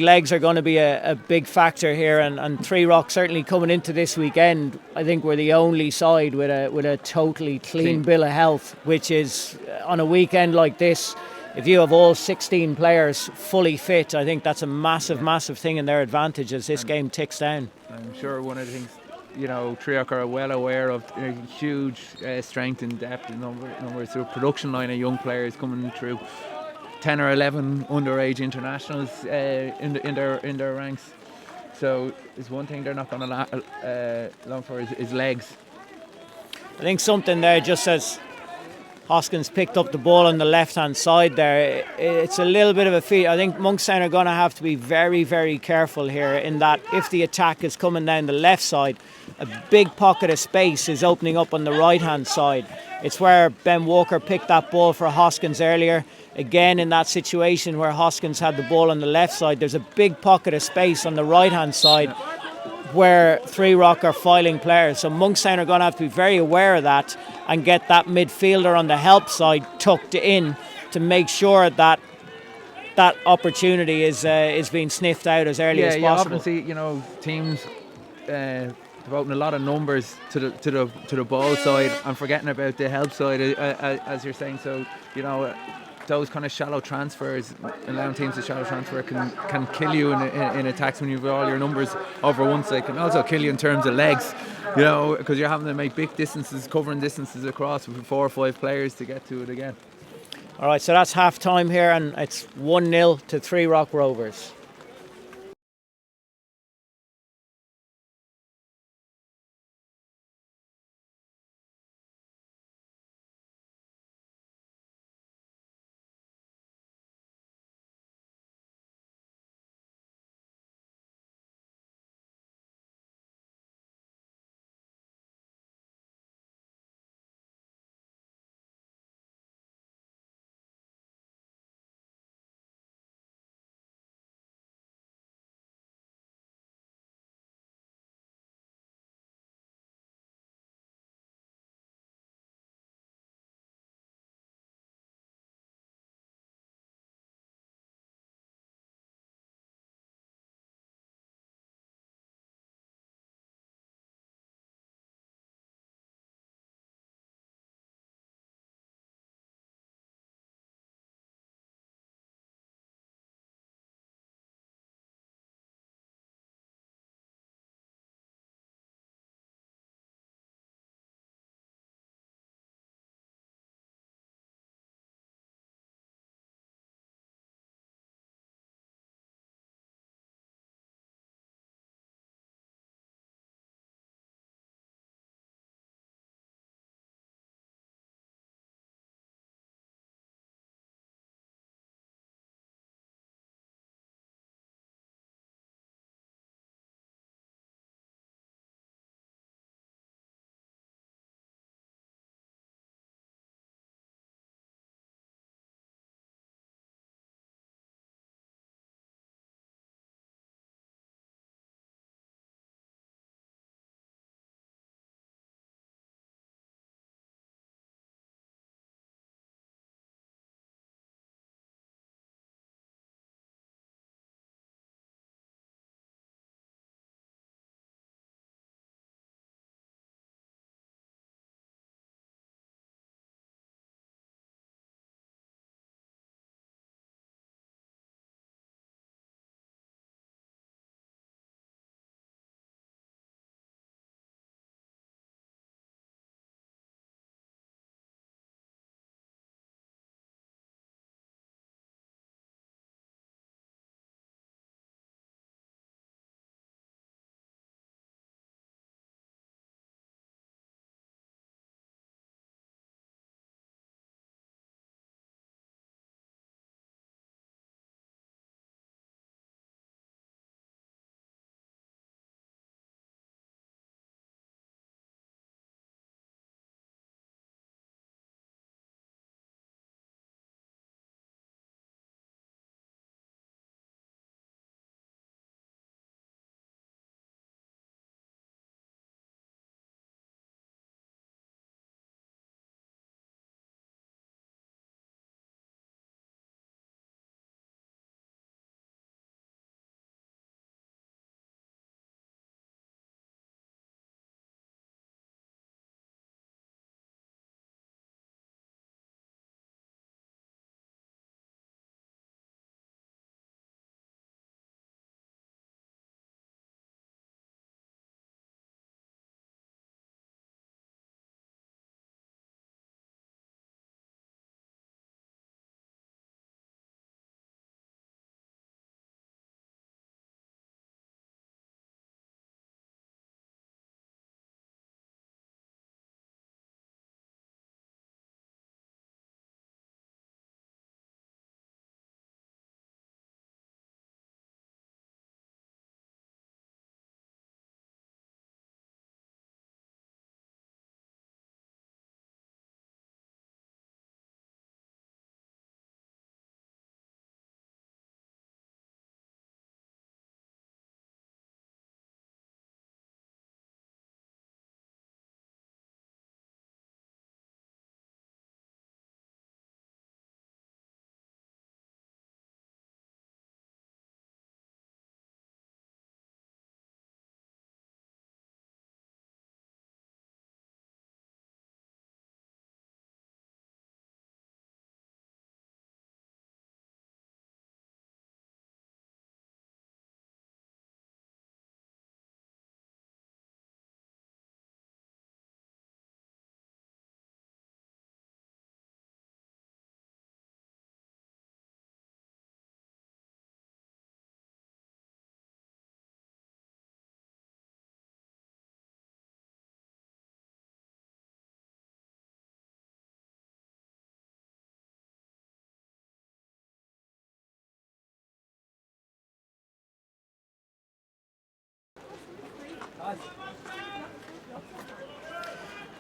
legs are going to be a big factor here, and 3 Rock certainly coming into this weekend. I think we're the only side with a totally clean bill of health, which is on a weekend like this. If you have all 16 players fully fit, I think that's a massive, massive thing in their advantage as this game ticks down. I'm sure one of the things, 3 Rock are well aware of huge strength and depth in numbers. So production line of young players coming through, 10 or 11 underage internationals in their ranks. So it's one thing they're not going to long for is legs. I think something there, just as Hoskins picked up the ball on the left-hand side there, it's a little bit of a feat. I think Monkstown are going to have to be very, very careful here in that if the attack is coming down the left side, a big pocket of space is opening up on the right-hand side. It's where Ben Walker picked that ball for Hoskins earlier. Again, in that situation where Hoskins had the ball on the left side, there's a big pocket of space on the right-hand side where 3 Rock are filing players. So Monkstown are going to have to be very aware of that and get that midfielder on the help side tucked in to make sure that that opportunity is being sniffed out as early as possible. Yeah, you often see teams devoting a lot of numbers to the ball side and forgetting about the help side, as you're saying. So those kind of shallow transfers, allowing teams to shallow transfer can kill you in attacks when you've got all your numbers over one side. Can also kill you in terms of legs, because you're having to make big distances, covering distances across with 4 or 5 players to get to it again. All right, so that's half time here, and it's 1-0 to 3 Rock Rovers.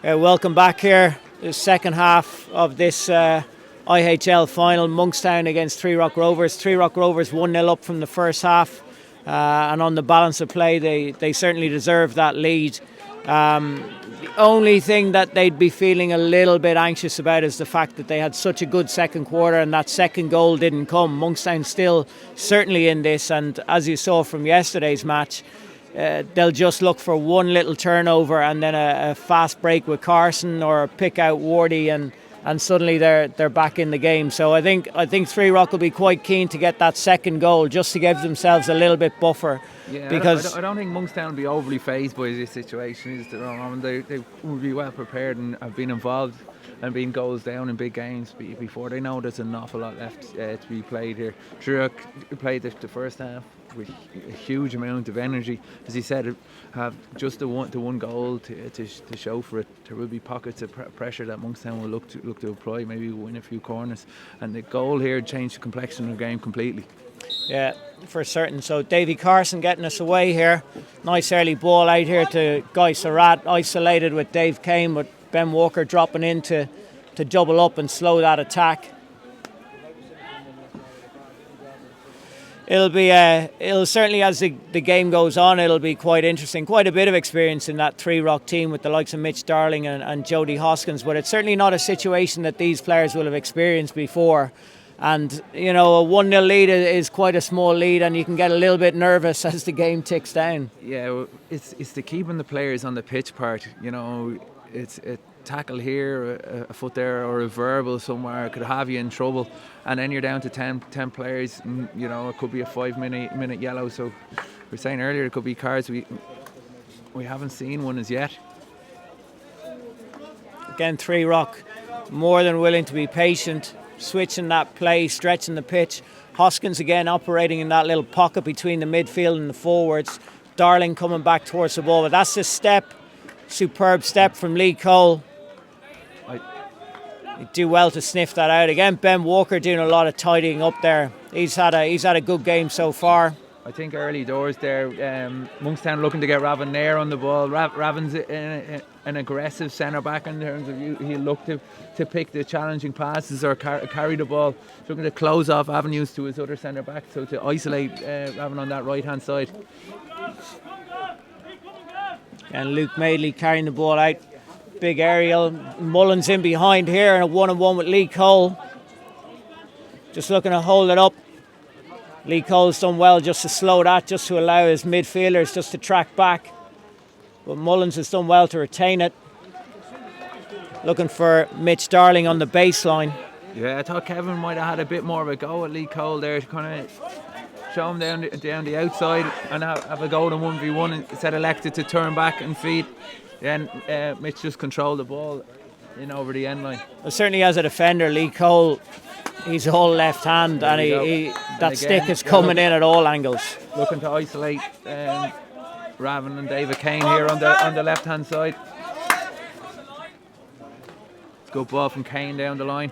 Welcome back here. The second half of this IHL final. Monkstown against Three Rock Rovers. Three Rock Rovers 1-0 up from the first half. And on the balance of play, they certainly deserve that lead. The only thing that they'd be feeling a little bit anxious about is the fact that they had such a good second quarter and that second goal didn't come. Monkstown still certainly in this, and as you saw from yesterday's match, they'll just look for one little turnover and then a fast break with Carson or a pick out Wardy, and suddenly they're back in the game. So I think Three Rock will be quite keen to get that second goal just to give themselves a little bit buffer. Yeah, because I don't think Monkstown will be overly phased by this situation. They will be well prepared and have been involved and been goals down in big games before. They know there's an awful lot left to be played here. True played the first half with a huge amount of energy. As he said, have just the one goal to show for it. There will be pockets of pressure that Monkstown will look to apply, maybe win a few corners, and the goal here changed the complexion of the game completely. Yeah, for certain. So Davy Carson getting us away here. Nice early ball out here to Guy Surratt, isolated with Dave Kane, but Ben Walker dropping in to double up and slow that attack. It'll certainly, as the game goes on, it'll be quite interesting. Quite a bit of experience in that Three Rock team with the likes of Mitch Darling and Jody Hoskins, but it's certainly not a situation that these players will have experienced before. And, you know, a 1-0 lead is quite a small lead, and you can get a little bit nervous as the game ticks down. Yeah, well, it's the keeping the players on the pitch part. You know, it's a tackle here, a foot there, or a verbal somewhere could have you in trouble. And then you're down to 10 players, and, you know, it could be a 5-minute yellow. So we were saying earlier, it could be cards. We haven't seen one as yet. Again, Three Rock more than willing to be patient, switching that play, stretching the pitch. Hoskins again operating in that little pocket between the midfield and the forwards. Darling coming back towards the ball, but that's a superb step from Lee Cole. He'd do well to sniff that out. Again, Ben Walker doing a lot of tidying up there. He's had a good game so far. I think early doors there, Monkstown looking to get Ravin Nair on the ball. Ravin's an aggressive centre back in terms of he'll look to pick the challenging passes or carry the ball. He's looking to close off avenues to his other centre back, so to isolate Ravin on that right hand side. And Luke Madeley carrying the ball out. Big aerial. Mullins in behind here, and a 1-on-1 with Lee Cole. Just looking to hold it up. Lee Cole's done well just to slow that, just to allow his midfielders just to track back. But Mullins has done well to retain it. Looking for Mitch Darling on the baseline. Yeah, I thought Kevin might have had a bit more of a go at Lee Cole there, to kind of show him down the outside and have a go in 1v1 instead elected to turn back and feed. Then Mitch just controlled the ball in over the end line. Well, certainly as a defender, Lee Cole, he's all left hand, and that stick is coming in at all angles. Looking to isolate Ravin and David Kane here on the left hand side. Let's go ball from Kane down the line.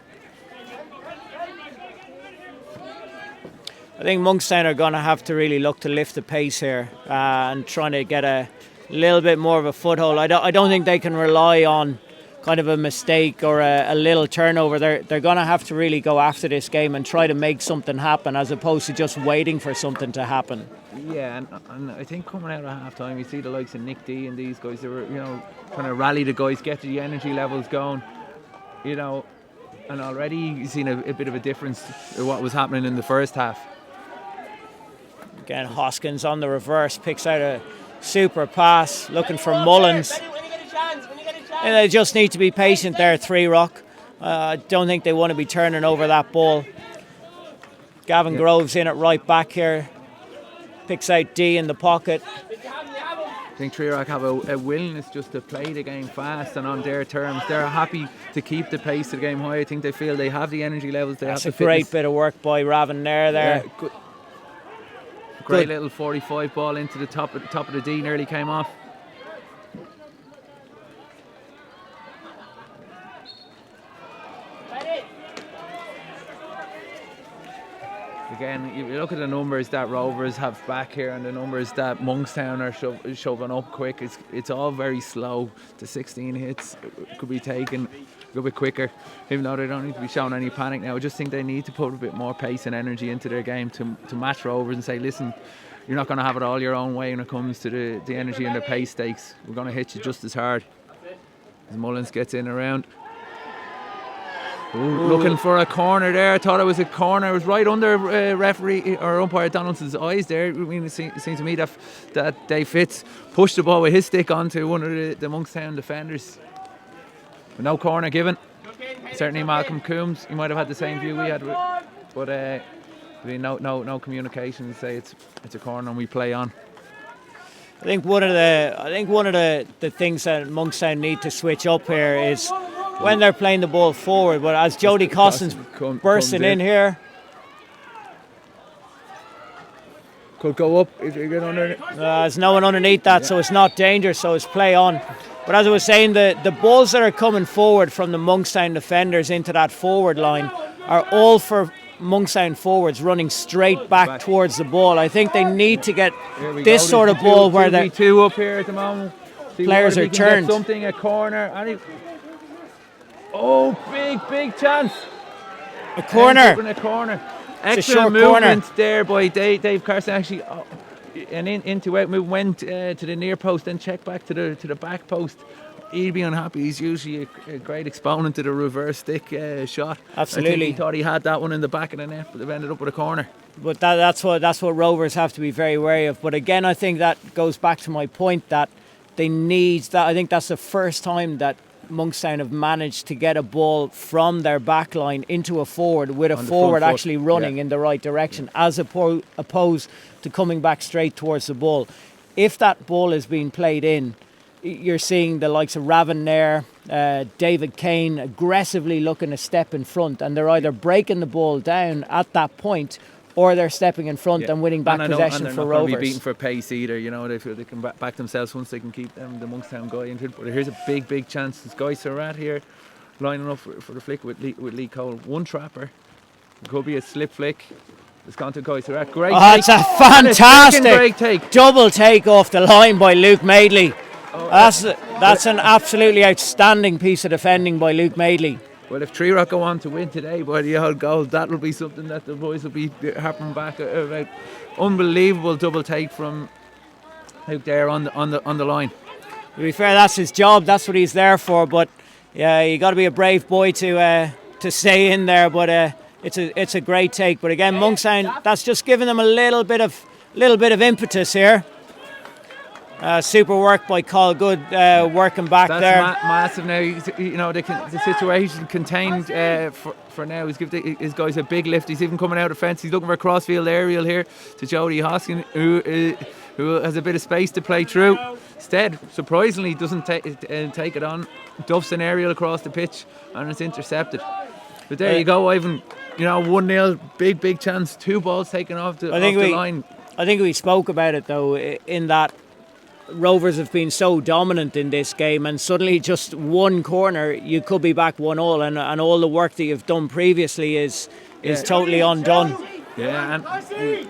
I think Monkstown are going to have to really look to lift the pace here and trying to get a little bit more of a foothold. I don't think they can rely on kind of a mistake or a little turnover. They're going to have to really go after this game and try to make something happen, as opposed to just waiting for something to happen. Yeah, and I think coming out at half time, you see the likes of Nick D and these guys, they were, you know, trying to rally the guys, get the energy levels going, you know, and already you've seen a bit of a difference in what was happening in the first half. Again, Hoskins on the reverse, picks out a super pass, looking for Mullins. And they just need to be patient there, Three Rock. I don't think they want to be turning over that ball. Gavin Groves in at right back here. Picks out D in the pocket. I think Three Rock have a willingness just to play the game fast and on their terms. They're happy to keep the pace of the game high. I think they feel they have the energy levels. They have the fitness. That's a great bit of work by Ravin there. Yeah, great little 45 ball into the top of the D, nearly came off. again, you look at the numbers that Rovers have back here and the numbers that Monkstown are shoving up quick. It's all very slow. The 16 hits could be taken a little bit quicker, even though they don't need to be showing any panic now. I just think they need to put a bit more pace and energy into their game to match Rovers and say, listen, you're not going to have it all your own way when it comes to the energy and the pace stakes. We're going to hit you just as hard. As Mullins gets in around. Ooh, looking for a corner there. I thought it was a corner. It was right under referee or umpire Donaldson's eyes there. I mean, it seems to me that Dave Fitz pushed the ball with his stick onto one of the Monkstown defenders. But no corner given. Certainly Malcolm Coombs, he might have had the same view we had, but no communication to say it's a corner and we play on. I think one of the things that Monkstown need to switch up here is when they're playing the ball forward. But as Jody Costin's bursting in here, could go up if you get under. There's no one underneath that, so it's not dangerous. So it's play on. But as I was saying, the balls that are coming forward from the Monkstown defenders into that forward line are all for Monkstown forwards running straight back towards the ball. I think they need to get this sort of ball where they're 2 up here at the moment. Players are turned. Something, a corner. Big chance. A corner. A corner. It's Excellent a short movement corner there by Dave Carson. Actually, and into out move went to the near post, then checked back to the back post. He'd be unhappy. He's usually a great exponent to the reverse stick shot. Absolutely. I think he thought he had that one in the back of the net, but they've ended up with a corner. But that's what Rovers have to be very wary of. But again, I think that goes back to my point that they need that. I think that's the first time that Monkstown have managed to get a ball from their back line into a forward with a forward actually running in the right direction, as opposed to coming back straight towards the ball. If that ball is being played in, you're seeing the likes of Raven there, David Kane aggressively looking to step in front, and they're either breaking the ball down at that point or they're stepping in front and winning back possession for Rovers. They're not going to be beaten for pace either. You know, they feel they can back themselves once they can keep the Monkstown guy into it. But here's a big chance. This guy Surratt here lining up for the flick with Lee Cole. One trapper. It could be a slip flick. It's gone to Guy Surratt. Great take. It's a fantastic great take. Double take off the line by Luke Madeley. That's an absolutely outstanding piece of defending by Luke Madeley. Well, if Tree Rock go on to win today by the old goal, that'll be something that the boys will be harping back about. Unbelievable double take from Luke there on the line. To be fair, that's his job. That's what he's there for. But yeah, you got to be a brave boy to stay in there. But it's a great take. But again, Monkstown, that's just giving them a little bit of impetus here. Super work by Carl Good, working back that's there. Massive now. The situation contained for now. He's giving his guys a big lift. He's even coming out of fence. He's looking for a crossfield aerial here to Jody Hoskin, who has a bit of space to play through. Instead, surprisingly, doesn't take it on. Duffs an aerial across the pitch and it's intercepted. But there you go, Ivan. 1-0, big chance. 2 balls taken off the line. I think we spoke about it though, in that Rovers have been so dominant in this game, and suddenly just one corner you could be back 1-1, and all the work that you've done previously is totally undone. Yeah, and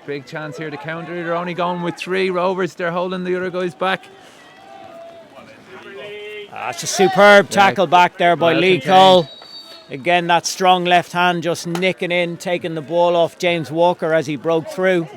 big chance here to counter. They're only going with 3 Rovers. They're holding the other guys back. It's a superb tackle back there by Lee Cole. Again, that strong left hand just nicking in, taking the ball off James Walker as he broke through.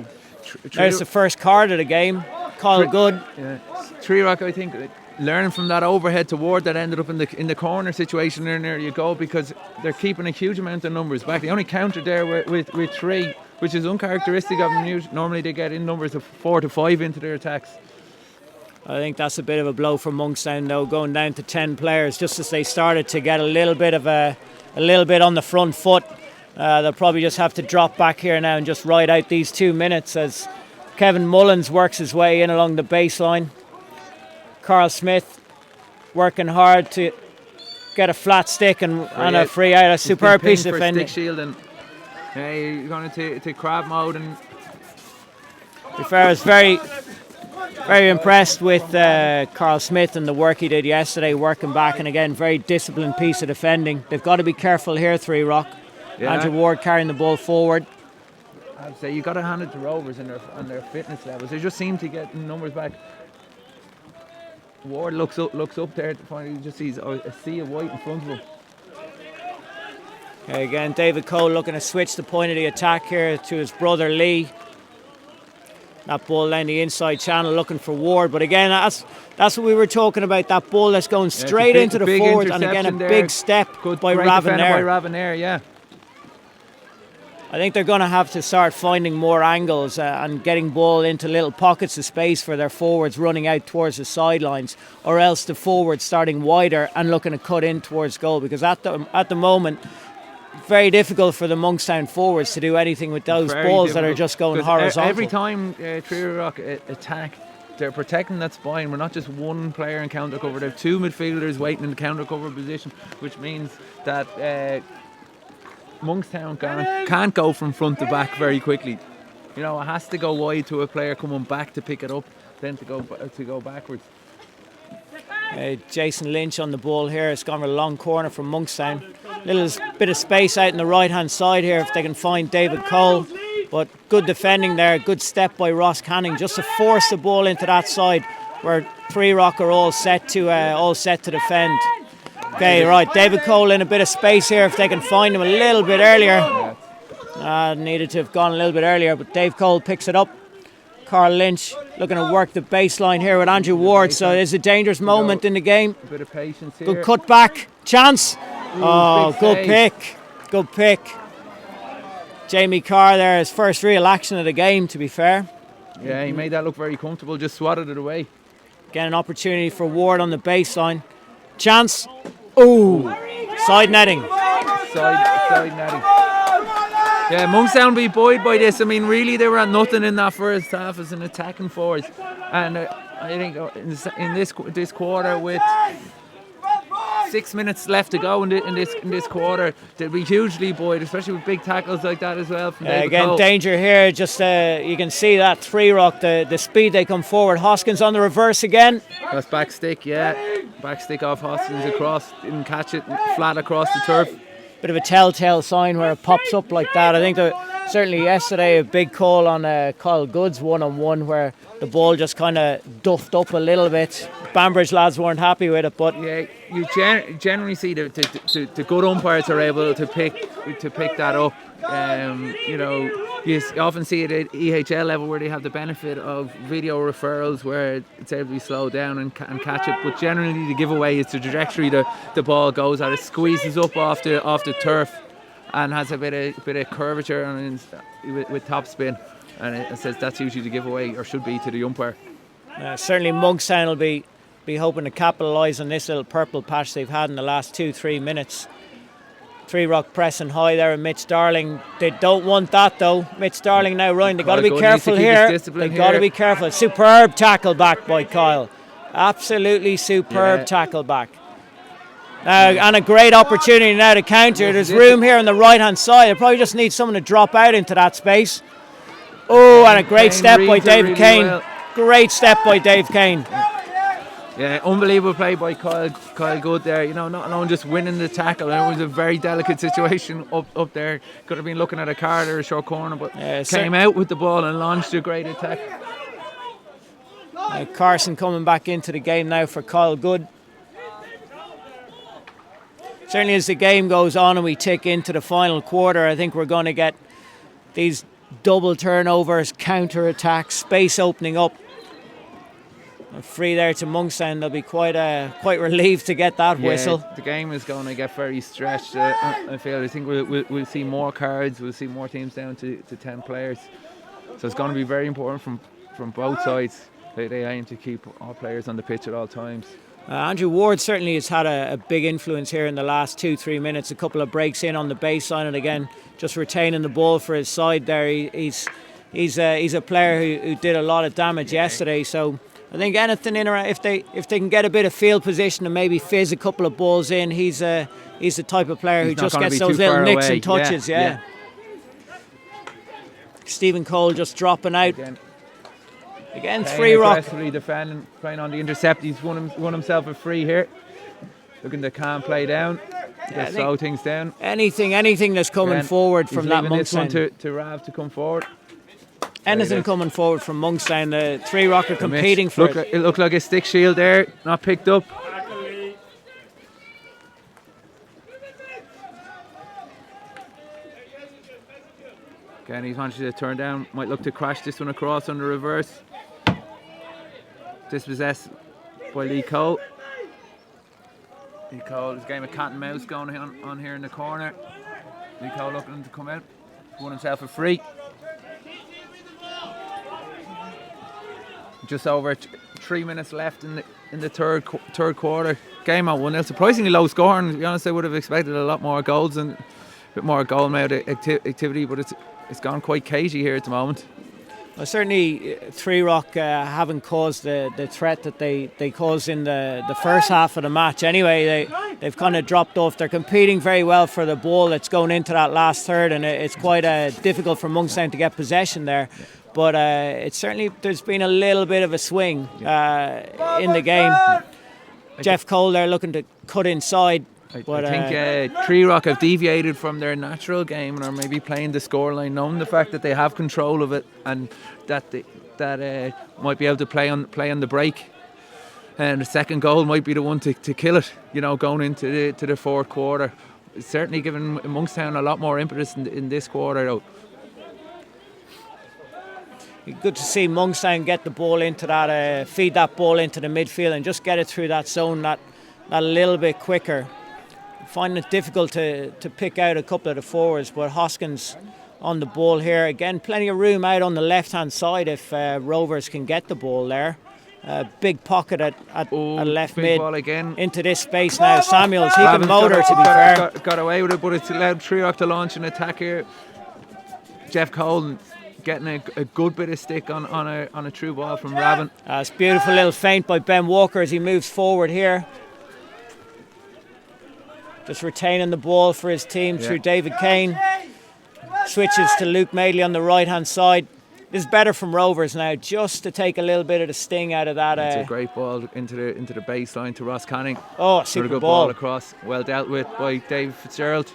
There's the first card of the game. Call good. Yeah. Tree Rock, I think, learning from that overhead toward that ended up in the corner situation. And there you go, because they're keeping a huge amount of numbers back. They only countered there with 3, which is uncharacteristic of them. Normally they get in numbers of 4 to 5 into their attacks. I think that's a bit of a blow for Monkstown though, going down to 10 players just as they started to get a little bit on the front foot. They'll probably just have to drop back here now and just ride out these 2 minutes as Kevin Mullins works his way in along the baseline. Carl Smith working hard to get a flat stick and a free out. A superb piece of defending. Stick shielding. You're going to crab mode. And I was very impressed with Carl Smith and the work he did yesterday, working back, and again, very disciplined piece of defending. They've got to be careful here, 3 Rock. Yeah. Andrew Ward carrying the ball forward. I'd say you got to hand it to Rovers and their fitness levels. They just seem to get numbers back. Ward looks up there to find he just sees a sea of white in front of him. Okay, again, David Cole looking to switch the point of the attack here to his brother Lee. That ball down the inside channel looking for Ward. But again, that's what we were talking about. That ball that's going straight into the forwards. And again, a big step by Ravinair, yeah. I think they're going to have to start finding more angles and getting ball into little pockets of space for their forwards running out towards the sidelines, or else the forwards starting wider and looking to cut in towards goal, because at the moment, very difficult for the Monkstown forwards to do anything with those balls that are just going horizontal. Every time Treerock attack, they're protecting that spine. We're not just one player in counter cover. They have two midfielders waiting in the counter cover position, which means that Monkstown can't go from front to back very quickly. You know, it has to go wide to a player coming back to pick it up, then to go backwards. Jason Lynch on the ball here. It's gone for a long corner from Monkstown. Little bit of space out in the right hand side here if they can find David Cole. But good defending there. Good step by Ross Canning just to force the ball into that side where Treerock are all set to defend. Okay, right. David Cole in a bit of space here if they can find him a little bit earlier. Needed to have gone a little bit earlier, but Dave Cole picks it up. Carl Lynch looking to work the baseline here with Andrew Ward, so it's a dangerous moment in the game. A bit of patience here. Good cut back. Chance. Good pick. Good pick. Jamie Carr there, his first real action of the game, to be fair. Yeah, he made that look very comfortable, just swatted it away. Again, an opportunity for Ward on the baseline. Chance. Ooh. Side netting. Side netting. Yeah, Monkstown be buoyed by this. I mean, really, they were at nothing in that first half as an attacking force. And I think in this quarter, with 6 minutes left to go in this quarter, they'll be hugely buoyed, especially with big tackles like that as well. From David again, Cole. Danger here. Just you can see that Treerock, the speed they come forward. Hoskins on the reverse again. That's back stick, yeah. Back stick off Hoskins across. Didn't catch it, flat across the turf. Bit of a telltale sign where it pops up like that. I think certainly yesterday a big call on Kyle Goods one-on-one where the ball just kind of duffed up a little bit. Banbridge lads weren't happy with it, but yeah, you generally see the good umpires are able to pick that up. You know, you often see it at EHL level where they have the benefit of video referrals where it's able to be slowed down and catch it. But generally, the giveaway is the trajectory the ball goes at. It squeezes up off the turf and has a bit of curvature and with top spin. And it says that's usually the giveaway, or should be, to the umpire. Certainly, Monkstown will be hoping to capitalise on this little purple patch they've had in the last 2-3 minutes. Treerock pressing high there and Mitch Darling. They don't want that though. Mitch Darling now running. They've got to be careful here. They've got to be careful. Superb tackle back by Kyle. Absolutely superb tackle back. And a great opportunity now to counter. There's room here on the right hand side. They probably just need someone to drop out into that space. Oh, and a great step by Dave Kane. Well. Great step by Dave Kane. Yeah, unbelievable play by Kyle Good there. You know, not alone just winning the tackle. It was a very delicate situation up there. Could have been looking at a card or a short corner, but came out with the ball and launched a great attack. Carson coming back into the game now for Kyle Good. Certainly as the game goes on and we tick into the final quarter, I think we're going to get these double turnovers, counter attacks, space opening up. Free there to Monkstown. They'll be quite relieved to get that whistle. The game is going to get very stretched. I think we'll see more cards. We'll see more teams down to 10 players. So it's going to be very important from both sides. They aim to keep all players on the pitch at all times. Andrew Ward certainly has had a big influence here in the last 2-3 minutes. A couple of breaks in on the baseline, and again just retaining the ball for his side there. He's a player who did a lot of damage yesterday. So I think anything in around, if they can get a bit of field position and maybe fizz a couple of balls in, he's the type of player who just gets those little nicks and touches. Yeah. Stephen Cole just dropping out. Again, Treerock. Aggressively defending, playing on the intercept. He's won himself a free here. Looking to calm play down. to slow things down. Anything that's coming forward from that Monkstown. This one to Rav to come forward. Anything coming forward from Monkstown. The Three Rock are competing for it. It looked like a stick shield there, not picked up. Again, he's managed to turn down. Might look to crash this one across on the reverse. Dispossessed by Lee Cole. Lee Cole, there's a game of cat and mouse going on here in the corner. Lee Cole looking to come out. Won himself a free. Just over 3 minutes left in the third quarter. Game at 1-0. Surprisingly low score, and to be honest, I would have expected a lot more goals and a bit more goal-mouth activity, but it's gone quite cagey here at the moment. Well, certainly Three Rock haven't caused the threat that they caused in the first half of the match. Anyway, they've kind of dropped off. They're competing very well for the ball that's going into that last third, and it's quite difficult for Monkstown to get possession there. But it's certainly, there's been a little bit of a swing in the game. Jeff Cole there looking to cut inside. I think Three Rock have deviated from their natural game and are maybe playing the scoreline, knowing the fact that they have control of it and that might be able to play on the break. And the second goal might be the one to kill it, going into the fourth quarter. It's certainly given Monkstown a lot more impetus in this quarter, though. Good to see Monkstown get the ball into that, feed that ball into the midfield and just get it through that zone that little bit quicker. Finding it difficult to pick out a couple of the forwards, but Hoskins on the ball here. Again, plenty of room out on the left-hand side if Rovers can get the ball there. Big pocket at left mid ball again. Into this space now. Samuels, he can motor, to be fair. Got away with it, but it's allowed Three Rock to launch an attack here. Jeff Cole getting a good bit of stick on a true ball from Raven. It's a beautiful little feint by Ben Walker as he moves forward here. Just retaining the ball for his team through David Kane. Switches to Luke Madeley on the right hand side. This is better from Rovers now, just to take a little bit of the sting out of that. It's a great ball into the baseline to Ross Canning. Oh, super good ball across. Well dealt with by Dave Fitzgerald.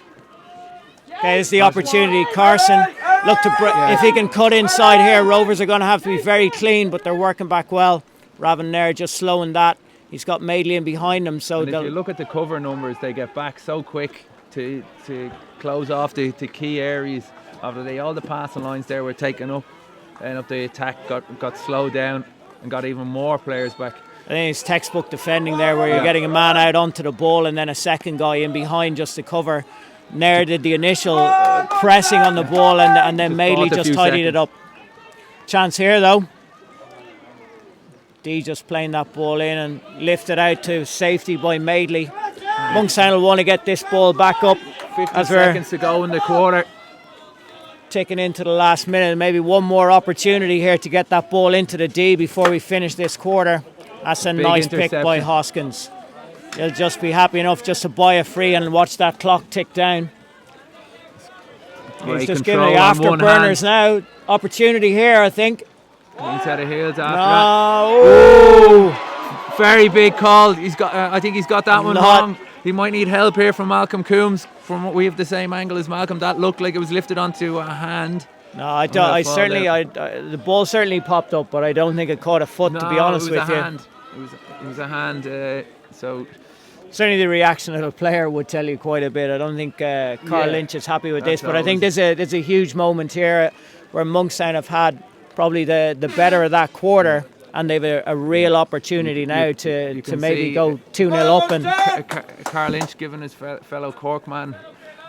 Okay, there's the opportunity. Carson, look if he can cut inside here, Rovers are going to have to be very clean, but they're working back well. Raven there just slowing that. He's got Madeley in behind him. So if you look at the cover numbers, they get back so quick to close off the key areas. After all the passing lines there were taken up, and up the attack got slowed down and got even more players back. I think it's textbook defending there, where you're getting a man out onto the ball and then a second guy in behind just to cover. Nair did the initial pressing on the ball, and then Madeley just tidied it up. Chance here though. D just playing that ball in and lifted out to safety by Madeley. Monkstown will want to get this ball back up. 50 seconds to go in the quarter. Ticking into the last minute, maybe one more opportunity here to get that ball into the D before we finish this quarter. That's a nice pick by Hoskins. He'll just be happy enough just to buy a free and watch that clock tick down. He's just giving the afterburners now. Opportunity here, I think. Inside the heels after that. Very big call. I think he's got that one wrong. He might need help here from Malcolm Coombs. From what we have the same angle as Malcolm, that looked like it was lifted onto a hand. No, I don't. The ball certainly popped up, but I don't think it caught a foot. To be honest with you, it was a hand. So certainly the reaction of a player would tell you quite a bit. I don't think Carl Lynch is happy with this, but I think there's a huge moment here where Monkstown have had probably the better of that quarter, and they've a real opportunity now to maybe go 2-0 up. And Carl Lynch giving his fellow Cork man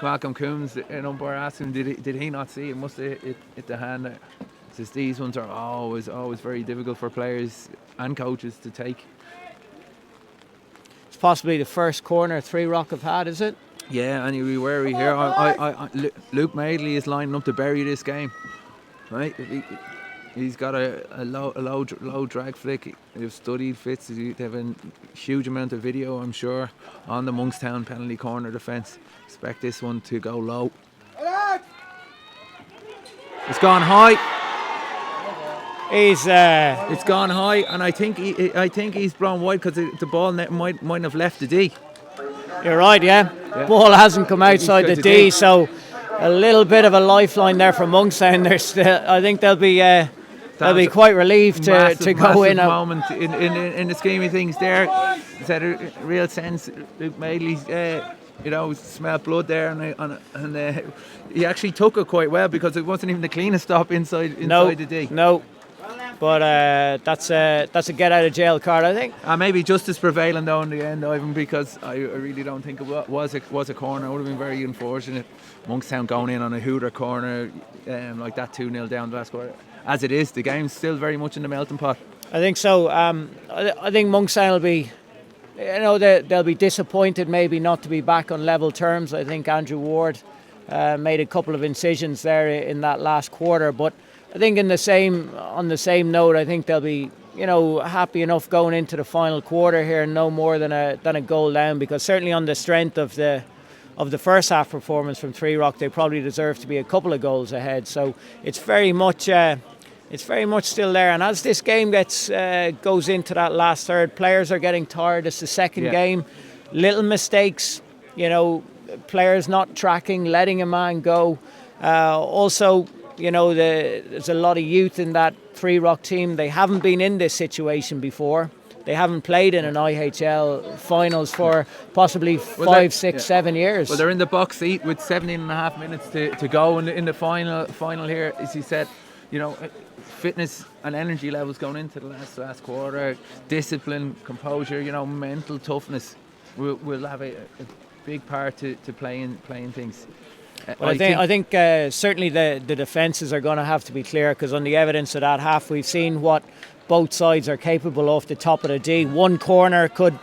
Malcolm Coombs an umpire asked him, did he not see it? Must have hit the hand. Says these ones are always very difficult for players and coaches to take. It's possibly the first corner Three Rock have had, is it? Yeah, and you'll be wary here. Luke Madeley is lining up to bury this game, right? He's got a low drag flick. They've studied Fitz. They have a huge amount of video, I'm sure, on the Monkstown penalty corner defence. Expect this one to go low. It's gone high. It's gone high, and I think he's blown wide because the ball net might have left the D. You're right, yeah. ball hasn't come outside the D, so a little bit of a lifeline there for Monkstown. I think they'll be quite relieved to go in. Moment in the scheme of things there. It's had a real sense. Luke Madeley's, smelled blood there, and he actually took it quite well because it wasn't even the cleanest stop inside the D. No. But that's a get out of jail card, I think. Maybe justice prevailing though in the end, Ivan, because I really don't think it was a corner. It would have been very unfortunate. Monkstown going in on a hooter corner like that, 2-0 down the last quarter. As it is, the game's still very much in the melting pot. I think so. I think Monkstown will be, they'll be disappointed maybe not to be back on level terms. I think Andrew Ward made a couple of incisions there in that last quarter, but I think on the same note, I think they'll be, happy enough going into the final quarter here, no more than a goal down, because certainly on the strength of the first half performance from Three Rock, they probably deserve to be a couple of goals ahead. So it's very much still there. And as this game goes into that last third, players are getting tired. It's the second game, little mistakes, players not tracking, letting a man go. Also, there's a lot of youth in that Three Rock team. They haven't been in this situation before. They haven't played in an IHL finals for possibly 5, 6, 7 years. Well, they're in the box seat with 17 and a half minutes to go in the final here. As he said, fitness and energy levels going into the last quarter, discipline, composure, mental toughness will have a big part to playing things. Well, I think certainly the defences are going to have to be clear, because on the evidence of that half, we've seen what both sides are capable of the top of the D. One corner could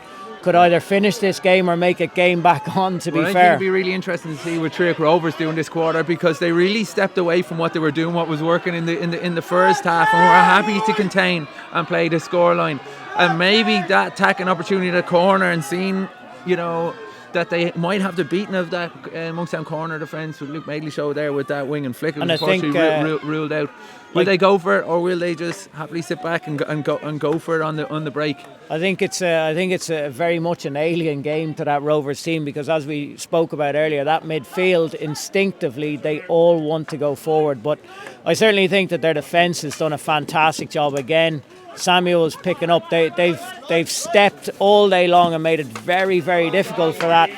either finish this game or make it game back on, to be fair. I think it'll be really interesting to see what Rovers doing this quarter, because they really stepped away from what they were doing, what was working in the first half, and were happy to contain and play the scoreline. And maybe that attacking opportunity at the corner and seeing, that they might have the beating of that Monkstown corner defence with Luke Madeley show there with that wing and flick. And unfortunately ruled out. Will they go for it, or will they just happily sit back and go for it on the break? I think it's a very much an alien game to that Rovers team, because as we spoke about earlier, that midfield instinctively they all want to go forward. But I certainly think that their defence has done a fantastic job again. Samuel's picking up. They've stepped all day long and made it very, very difficult for that.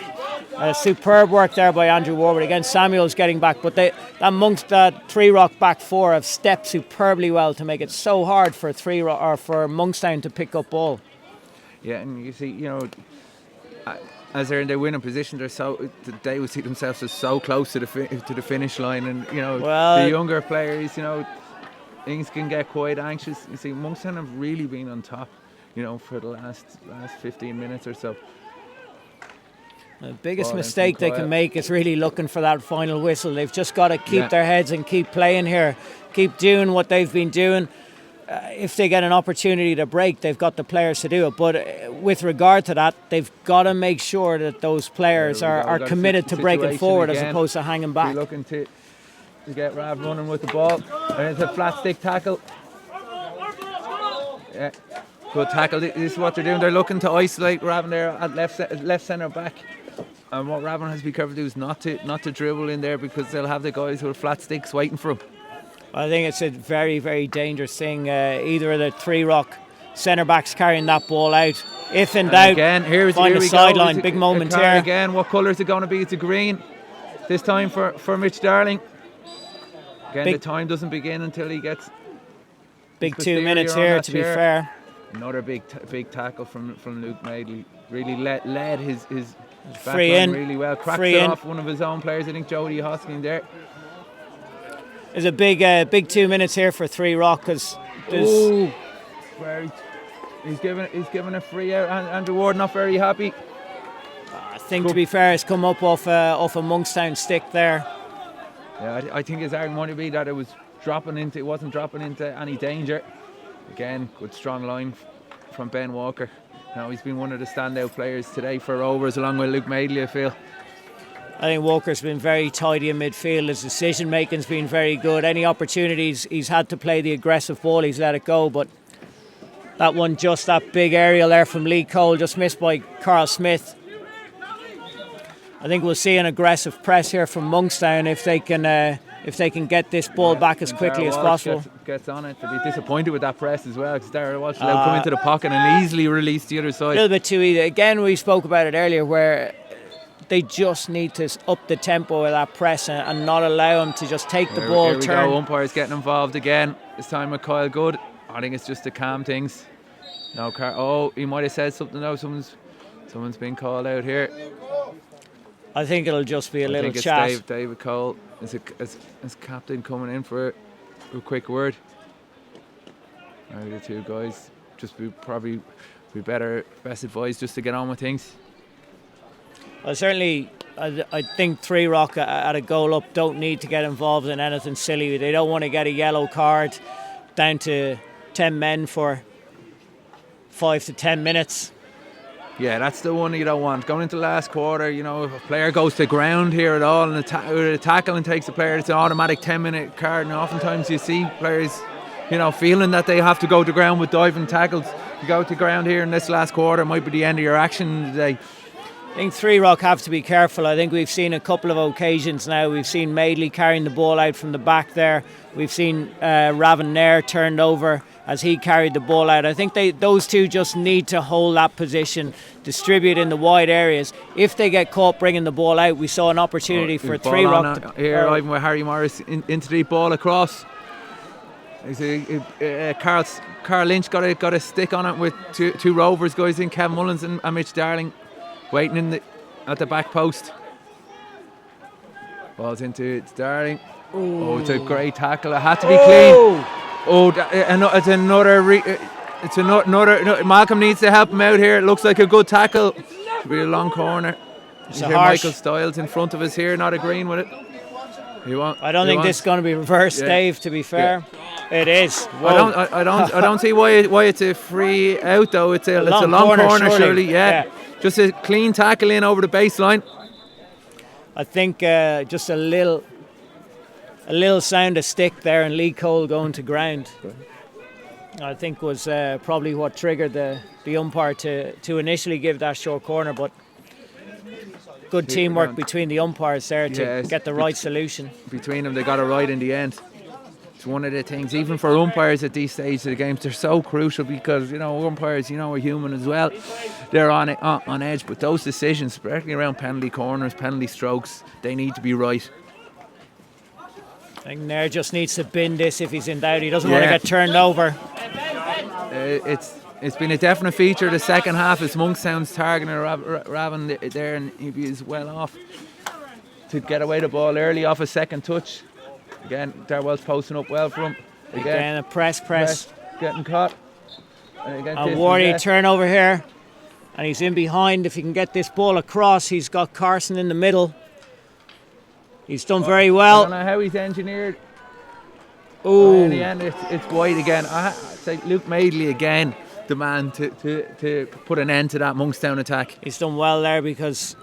Superb work there by Andrew Ward. Again, Samuel's getting back, but that Three Rock back four have stepped superbly well to make it so hard for for Monkstown to pick up ball. Yeah, and you see, as they're in their winning position, they will see themselves as so close to the finish line, and the younger players, things can get quite anxious. You see, Monkstown have really been on top, for the last 15 minutes or so. The biggest mistake they can make is really looking for that final whistle. They've just got to keep their heads and keep playing here, keep doing what they've been doing. If they get an opportunity to break, they've got the players to do it. But with regard to that, they've got to make sure that those players are committed to breaking forward as opposed to hanging back. Looking to get Rav running with the ball. And it's a flat stick tackle. Yeah, good tackle. This is what they're doing. They're looking to isolate Raven there at left centre back. And what Raven has to be careful to do is not to dribble in there, because they'll have the guys with flat sticks waiting for him. I think it's a very, very dangerous thing. Either of the Three Rock centre backs carrying that ball out. If in doubt, find the sideline. Big moment here. Again, what colour is it going to be? It's a green. This time for Mitch Darling. Again, the time doesn't begin until he gets big 2 minutes here, to be fair. Another big tackle from Luke Madeley. Really led his free in really well. Cracked it off one of his own players. I think Jody Hosking there. There's a big 2 minutes here for Three Rock, because he's given a free out. Andrew Ward not very happy. I think, to be fair, it's come up off a Monkstown stick there. Yeah, I think his argument might be that it wasn't dropping into any danger. Again, good strong line from Ben Walker. He's been one of the standout players today for Rovers, along with Luke Madeley, I feel. I think Walker's been very tidy in midfield. His decision making's been very good. Any opportunities he's had to play the aggressive ball, he's let it go. But that big aerial there from Lee Cole, just missed by Carl Smith. I think we'll see an aggressive press here from Monkstown if they can get this ball back as quickly as possible. Gets on it. To be disappointed with that press as well, because Darrell Walsh will come into the pocket and easily release the other side. A little bit too easy. Again, we spoke about it earlier where they just need to up the tempo of that press and not allow him to just take the ball, here we turn. go. Umpire's getting involved again. This time with Kyle Good. I think it's just to calm things. No, he might have said something now. Someone's been called out here. I think it'll just be a little chat. I think it's David Cole as captain coming in for a quick word. The two guys just probably be best advised just to get on with things. Well, certainly, I think Three Rock at a goal up don't need to get involved in anything silly. They don't want to get a yellow card down to 10 men for 5 to 10 minutes. Yeah, that's the one you don't want. Going into the last quarter, if a player goes to ground here at all and a tackle and takes a player, it's an automatic 10-minute card. And oftentimes you see players, feeling that they have to go to ground with diving tackles. You go to ground here in this last quarter, it might be the end of your action today. I think Three Rock have to be careful. I think we've seen a couple of occasions now. We've seen Madeley carrying the ball out from the back there. We've seen Raven Nair turned over as he carried the ball out. I think those two just need to hold that position, distribute in the wide areas. If they get caught bringing the ball out, we saw an opportunity for Three Rock. Here, even with Harry Morris into the ball across. Carl Lynch got a stick on it with two Rovers guys in, Kevin Mullins and Mitch Darling, waiting at the back post. Ball's into Darling. Ooh. Oh, it's a great tackle. It had to be clean. Oh, it's another. Malcolm needs to help him out here. It looks like a good tackle. It'll be a long corner. Michael Stiles in front of us here, not agreeing with it. I don't think this is going to be reversed, Dave. To be fair, it is. I don't see why it's a free out though. It's a long corner, surely. Yeah. Just a clean tackle in over the baseline. I think just a little sound of stick there and Lee Cole going to ground, I think was probably what triggered the umpire to initially give that short corner, but good teamwork between the umpires there to get the right solution. Between them, they got it right in the end. It's one of the things, even for umpires at these stages of the games, they're so crucial because, umpires, are human as well. They're on edge, but those decisions, especially around penalty corners, penalty strokes, they need to be right. I think Nair just needs to bin this if he's in doubt. He doesn't want to get turned over. It's been a definite feature of the second half as Monkstown's targeting Raven there, and he is well off to get away the ball early off a second touch. Again, Darwell's posting up well for him. Again a press. Getting caught. And Wardy turnover here. And he's in behind. If he can get this ball across, he's got Carson in the middle. He's done very well. I don't know how he's engineered. Ooh. In the end, it's wide again. I say Luke Madeley again, the man to put an end to that Monkstown attack. He's done well there because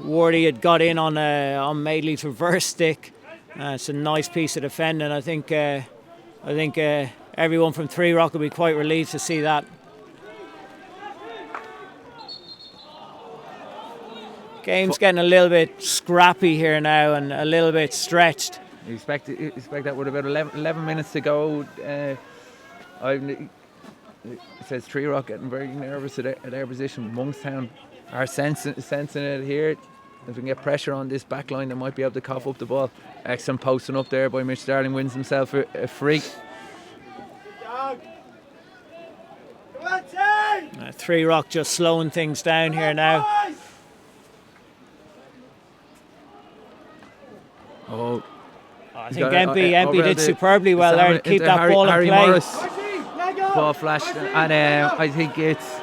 Wardy had got in on Madeley's reverse stick. It's a nice piece of defending. I think everyone from Three Rock will be quite relieved to see that. Game's getting a little bit scrappy here now and a little bit stretched. You expect that with about 11 minutes to go. It says Three Rock getting very nervous at their position. Monkstown are sensing it here. If we can get pressure on this back line, they might be able to cough up the ball. Excellent posting up there by Mitch Darling, wins himself a free. Three Rock just slowing things down here now. I think MP did superbly well there to keep that ball in play. Morris, ball flashed, and I think it's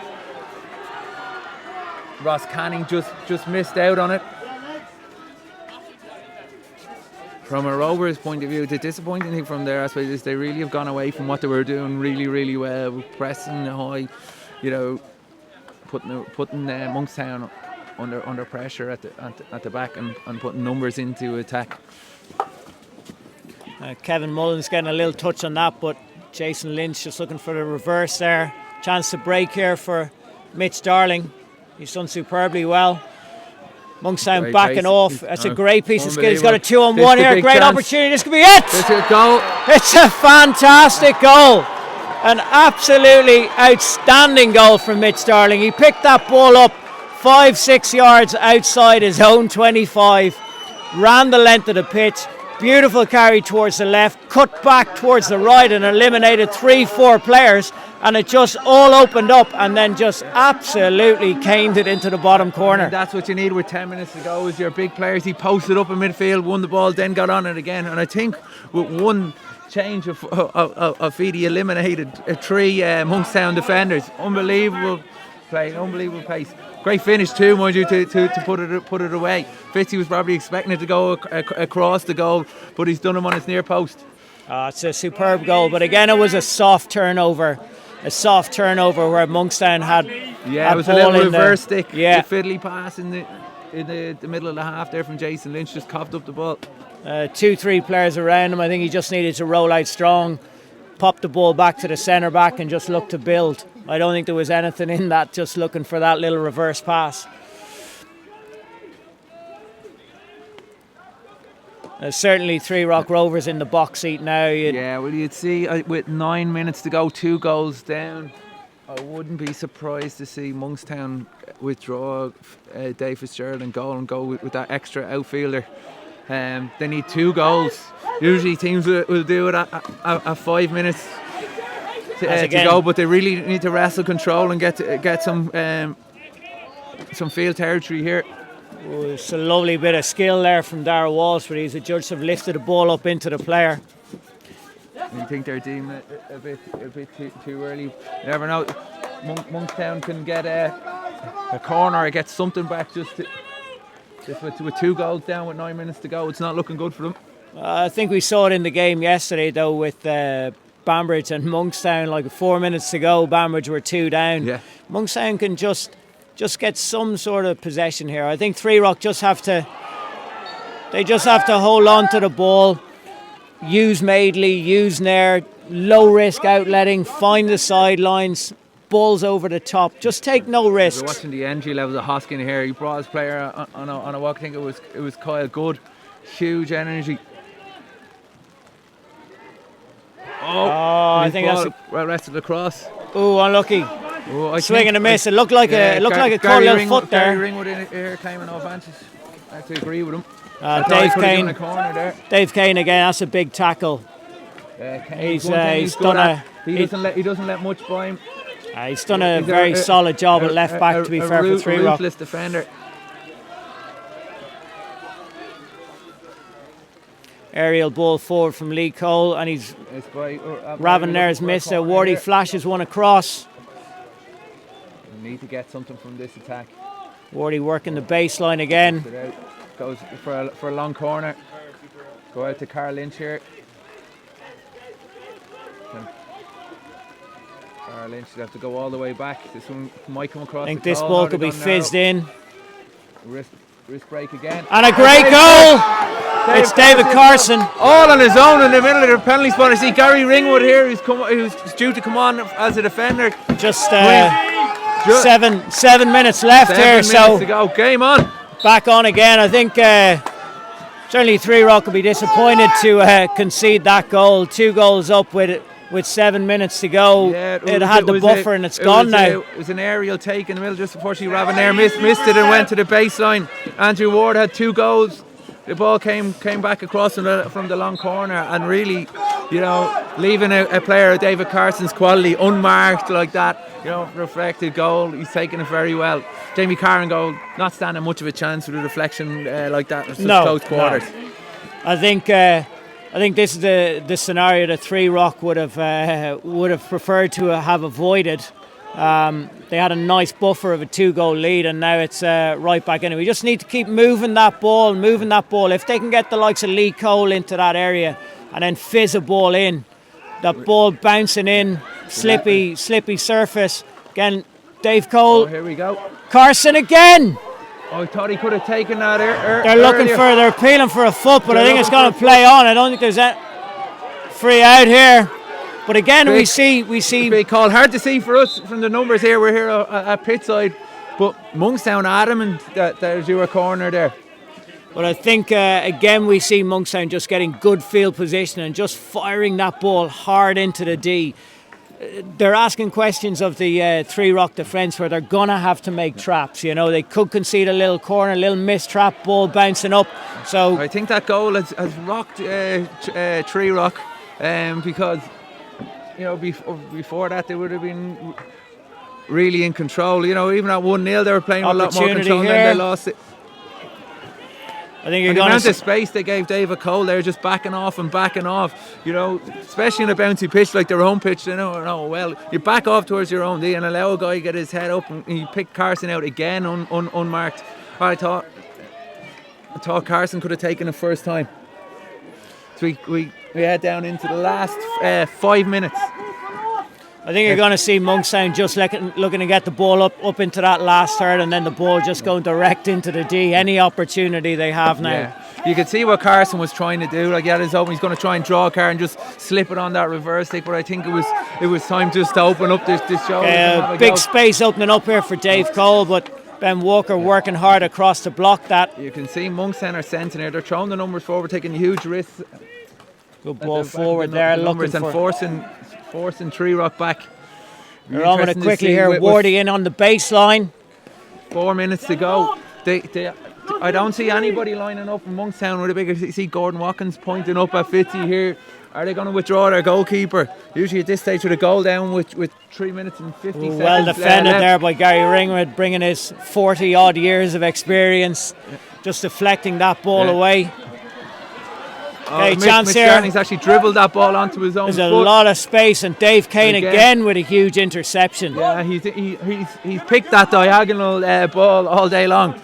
Ross Canning just missed out on it. From a Rovers point of view, the disappointing thing from their aspect is they really have gone away from what they were doing really, really well, pressing high, putting Monkstown under pressure at the back and putting numbers into attack. Kevin Mullins getting a little touch on that, but Jason Lynch just looking for the reverse there. Chance to break here for Mitch Darling. He's done superbly well. Monkstown Great backing pace. off. That's a great piece of skill. He's got a Unbelievable. 2-on-1 This is here. the big Great chance. opportunity. This could be it. This is a goal. It's a fantastic goal. An absolutely outstanding goal from Mitch Starling. He picked that ball up 5-6 yards outside his own 25, ran the length of the pitch, beautiful carry towards the left, cut back towards the right and eliminated 3-4 players, and it just all opened up and then just absolutely caned it into the bottom corner. And that's what you need with 10 minutes to go, is your big players. He posted up in midfield, won the ball, then got on it again, and I think with one change of Feedy eliminated 3 Monkstown defenders. Unbelievable play, unbelievable pace. Great finish too, mind you, to put it away. Fitzy was probably expecting it to go across the goal, but he's done him on his near post. It's a superb goal, but again it was a soft turnover where Monkstown had Yeah, it was a little reverse stick. The fiddly pass in the middle of the half there from Jason Lynch, just coughed up the ball. 2-3 players around him. I think he just needed to roll out strong, pop the ball back to the centre back and just look to build. I don't think there was anything in that, just looking for that little reverse pass. Certainly 3 Rock Rovers in the box seat now. You'd see with 9 minutes to go, 2 goals down. I wouldn't be surprised to see Monkstown withdraw Dave Fitzgerald and go with that extra outfielder. They need 2 goals. Usually teams will do it at 5 minutes to go, but they really need to wrestle control and get some field territory here. It's a lovely bit of skill there from Darragh Walsh, but he's a judge have lifted the ball up into the player. I think they're deeming it a bit too early. You never know. Monkstown can get a corner or get something back just with 2 goals down with 9 minutes to go. It's not looking good for them. I think we saw it in the game yesterday though with Banbridge and Monkstown. Like 4 minutes to go, Banbridge were 2 down. Yeah. Monkstown can just get some sort of possession here. I think 3 Rock just have to hold on to the ball, use Madeley, use Nair, low risk outletting, find the sidelines, balls over the top. Just take no risks. We're watching the energy levels of Hoskin here. He brought his player on a walk. I think it was Kyle Good. Huge energy. I think that's rested across. Oh, unlucky. Swing and a miss. It looked like a cold little foot there. Gary Ringwood in here claiming no advantage. I have to agree with him. Dave Kane. There. Dave Kane again. That's a big tackle. He doesn't let much by him. He's done a very solid job at left back. To be fair, for 3 Rock. Ruthless defender. Aerial ball forward from Lee Cole, and he's Raven there's missed. Wardy flashes one across. We need to get something from this attack. Wardy working the baseline again. Goes for a long corner. Go out to Carl Lynch here. Carl Lynch should have to go all the way back. This one might come across. I think this ball could be fizzed in. Wrist break again. And a great goal! It's David Carson. All on his own in the middle of the penalty spot. I see Gary Ringwood here, who's due to come on as a defender. Just 7 minutes left here, so to go. Game on. Back on again. I think certainly 3 Rock will be disappointed to concede that goal. 2 goals up with 7 minutes to go. Yeah, it had the buffer and it's gone now. It was an aerial take in the middle just before Raven there missed it and went to the baseline. Andrew Ward had 2 goals. The ball came back across from the long corner, and really, leaving a player of David Carson's quality unmarked like that, reflected goal. He's taken it very well. Jamie Carran goal, not standing much of a chance with a deflection like that in such close quarters. No. I think this is the scenario that 3 Rock would have preferred to have avoided. They had a nice buffer of a 2-goal lead, and now it's right back in. We just need to keep moving that ball. If they can get the likes of Lee Cole into that area and then fizz a ball in, that ball bouncing in, slippy surface. Again, Dave Cole. Oh, here we go. Carson again. I thought he could have taken that they're appealing for a foot, but I think it's going to play on. I don't think there's a free out here. But again, we see big call. Hard to see for us from the numbers here. We're here at pit side. But Monkstown adamant that there's your corner there. But I think, again, we see Monkstown just getting good field position and just firing that ball hard into the D. They're asking questions of the Three Rock defence where they're going to have to make traps. You know, they could concede a little corner, a little missed trap, ball bouncing up. So I think that goal has rocked Three Rock because, you know, before that they would have been really in control. You know, even at 1-0 they were playing with a lot more control, and then they lost it. I think you're the going amount of space they gave David Cole, they're just backing off. You know, especially in a bouncy pitch like their home pitch. You know, well, you back off towards your own D and allow a guy to get his head up, and he picked Carson out again unmarked. I thought Carson could have taken it first time. So we head down into the last 5 minutes. I think you're going to see Monkstown just looking to get the ball up into that last third, and then the ball just going direct into the D. Any opportunity they have now. Yeah. You could see what Carson was trying to do. Like, he's going to try and draw a car and just slip it on that reverse stick. But I think it was time just to open up this shoulder. Big space opening up here for Dave Cole, but Ben Walker working hard across to block that. You can see Monkstown are sensing here. They're throwing the numbers forward, taking huge risks. Good ball forward there, looking and forcing Three Rock back. They're on with it quickly here. Wardy in on the baseline. 4 minutes to go. I don't see anybody lining up in Monkstown with a bigger. You see Gordon Watkins pointing up at Fitzy here. Are they going to withdraw their goalkeeper? Usually at this stage with a goal down with 3 minutes and 50 seconds. Well defended there by Gary Ringwood, bringing his 40 odd years of experience, just deflecting that ball away. Okay, chance here. He's actually dribbled that ball onto his own There's foot. a lot of space, and Dave Kane again with a huge interception. Yeah, he's picked that diagonal ball all day long.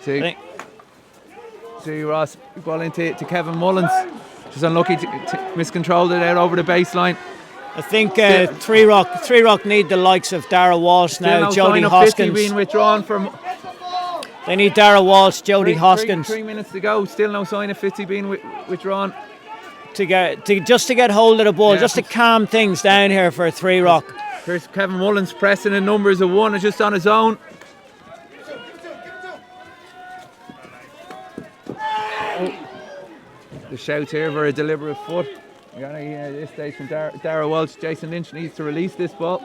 See Ross, ball into Kevin Mullins. Just unlucky to miscontrolled it out over the baseline. I think Three Rock need the likes of Dara Walsh now, Jody Hoskins. Being withdrawn from. They need Dara Walsh, Jody Hoskins. 3 minutes to go. Still no sign of Fitzy being withdrawn. To get hold of the ball, just to calm things down here for Three Rock. Here's Kevin Mullins pressing in numbers of one, just on his own. The shout here for a deliberate foot. This stage from Dara Walsh. Jason Lynch needs to release this ball.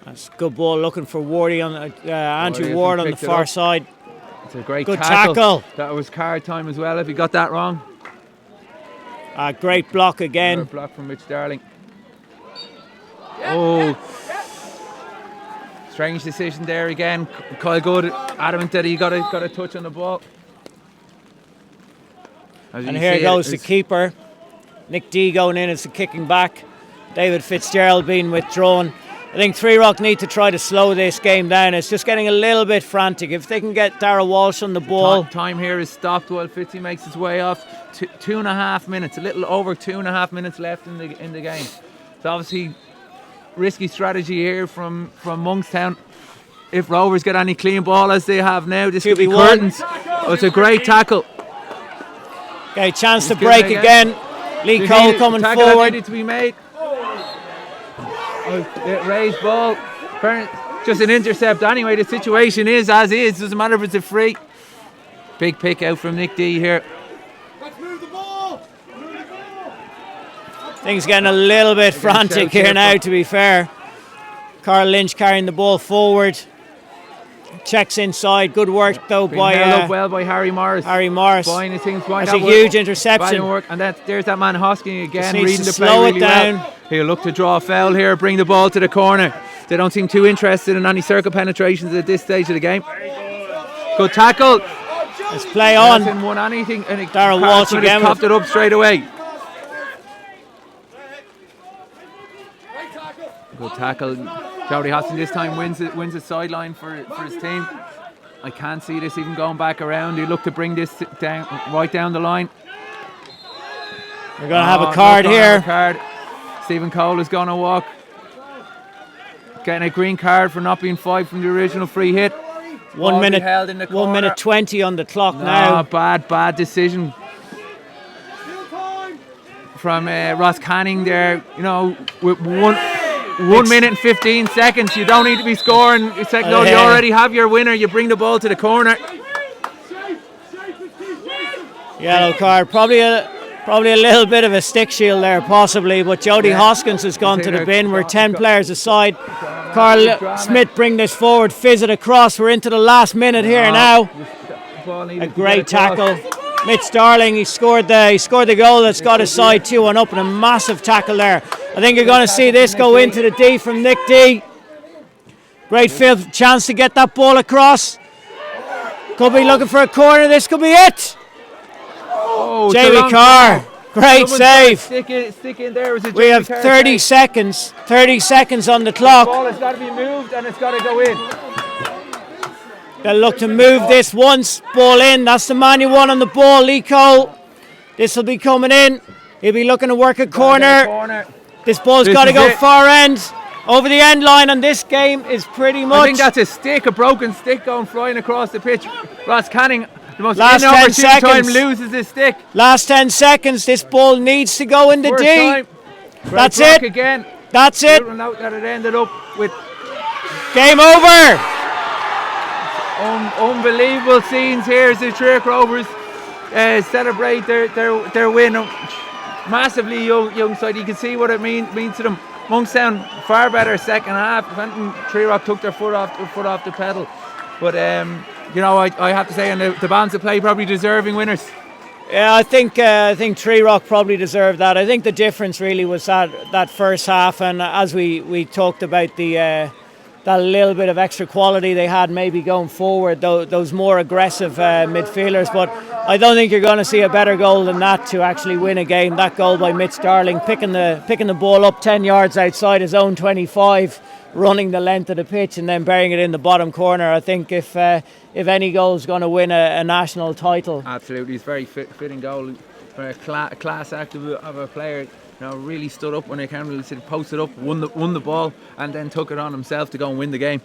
That's a good ball looking for Wardy on Andrew Ward on the far side. It's a great good tackle. That was card time as well if he got that wrong. Great block again. Another block from Rich Darling. Oh, strange decision there again. Kyle Good adamant that he got a touch on the ball. And here goes the keeper. Nick D going in as the kicking back. David Fitzgerald being withdrawn. I think Three Rock need to try to slow this game down. It's just getting a little bit frantic. If they can get Dara Walsh on the ball. Time here is stopped while Fitzy makes his way off. 2.5 minutes, a little over 2.5 minutes left in the game. So obviously risky strategy here from Monkstown. If Rovers get any clean ball as they have now, this could be curtains. Oh, it's a great tackle. Okay, chance to break again. Lee Cole coming forward. Needed to be made. Raised ball. Just an intercept anyway. The situation is as is. Doesn't matter if it's a free. Big pick out from Nick D here. Let's move the ball. Things getting a little bit frantic here now, to be fair. Carl Lynch carrying the ball forward. Checks inside. Good work though by up well by Harry Morris. That's a huge interception. And there's that man Hosking again, reading the slow play it really down. Well. He'll look to draw a foul here, bring the ball to the corner. They don't seem too interested in any circle penetrations at this stage of the game. Good tackle. Let's play on. Hasn't won anything. And Darryl Walsh again. Popped it up straight away. Good tackle. Jody Hoskin this time wins a sideline for his team. I can't see this even going back around. He look to bring this right down the line. We're going to have a card here. Stephen Cole is going to walk. Getting a green card for not being 5 from the original free hit. 1 minute 20 on the clock now. Bad decision from Ross Canning there. You know, with 1 minute and 15 seconds. You don't need to be scoring a second goal. You already have your winner. You bring the ball to the corner. Yellow card. Probably a little bit of a stick shield there, possibly. But Jody Hoskins has gone to the bin. We're 10 players aside. Carl Smith bring this forward. Fizz it across. We're into the last minute here now. A great tackle. Mitch Darling, he scored the goal that's got his side 2-1 up, and a massive tackle there. I think you're going to see this go into the D from Nick D. Great chance to get that ball across. Could be looking for a corner. This could be it. Oh, Jamie Carr, great save. Stick in there. We have 30 seconds. 30 seconds on the clock. The ball has got to be moved and it's got to go in. They'll look to move this once. Ball in. That's the man you want on the ball, Lee Cole. This will be coming in. He'll be looking to work a corner. This ball's got to go far end. Over the end line, and this game is pretty much... I think that's a broken stick going flying across the pitch. Ross Canning, the most last 10 seconds. Time, loses his stick. Last 10 seconds. This ball needs to go in the D. That's it. Again. That's it. Out that it ended up with... Game over. Unbelievable scenes here as the Trick Rovers celebrate their win. Massively young side. You can see what it means to them. Monkstown far better second half. Quentin Treerock took their foot off the pedal. But I have to say, and the bands that play probably deserving winners. Yeah, I think Treerock probably deserved that. I think the difference really was that first half, and as we talked about that little bit of extra quality they had maybe going forward, those more aggressive midfielders. But I don't think you're going to see a better goal than that to actually win a game. That goal by Mitch Darling, picking the ball up 10 yards outside his own 25, running the length of the pitch and then burying it in the bottom corner. I think if any goal is going to win a national title. Absolutely, it's very fitting goal. A class act of a player. Really stood up when they came, posted up, won the ball, and then took it on himself to go and win the game.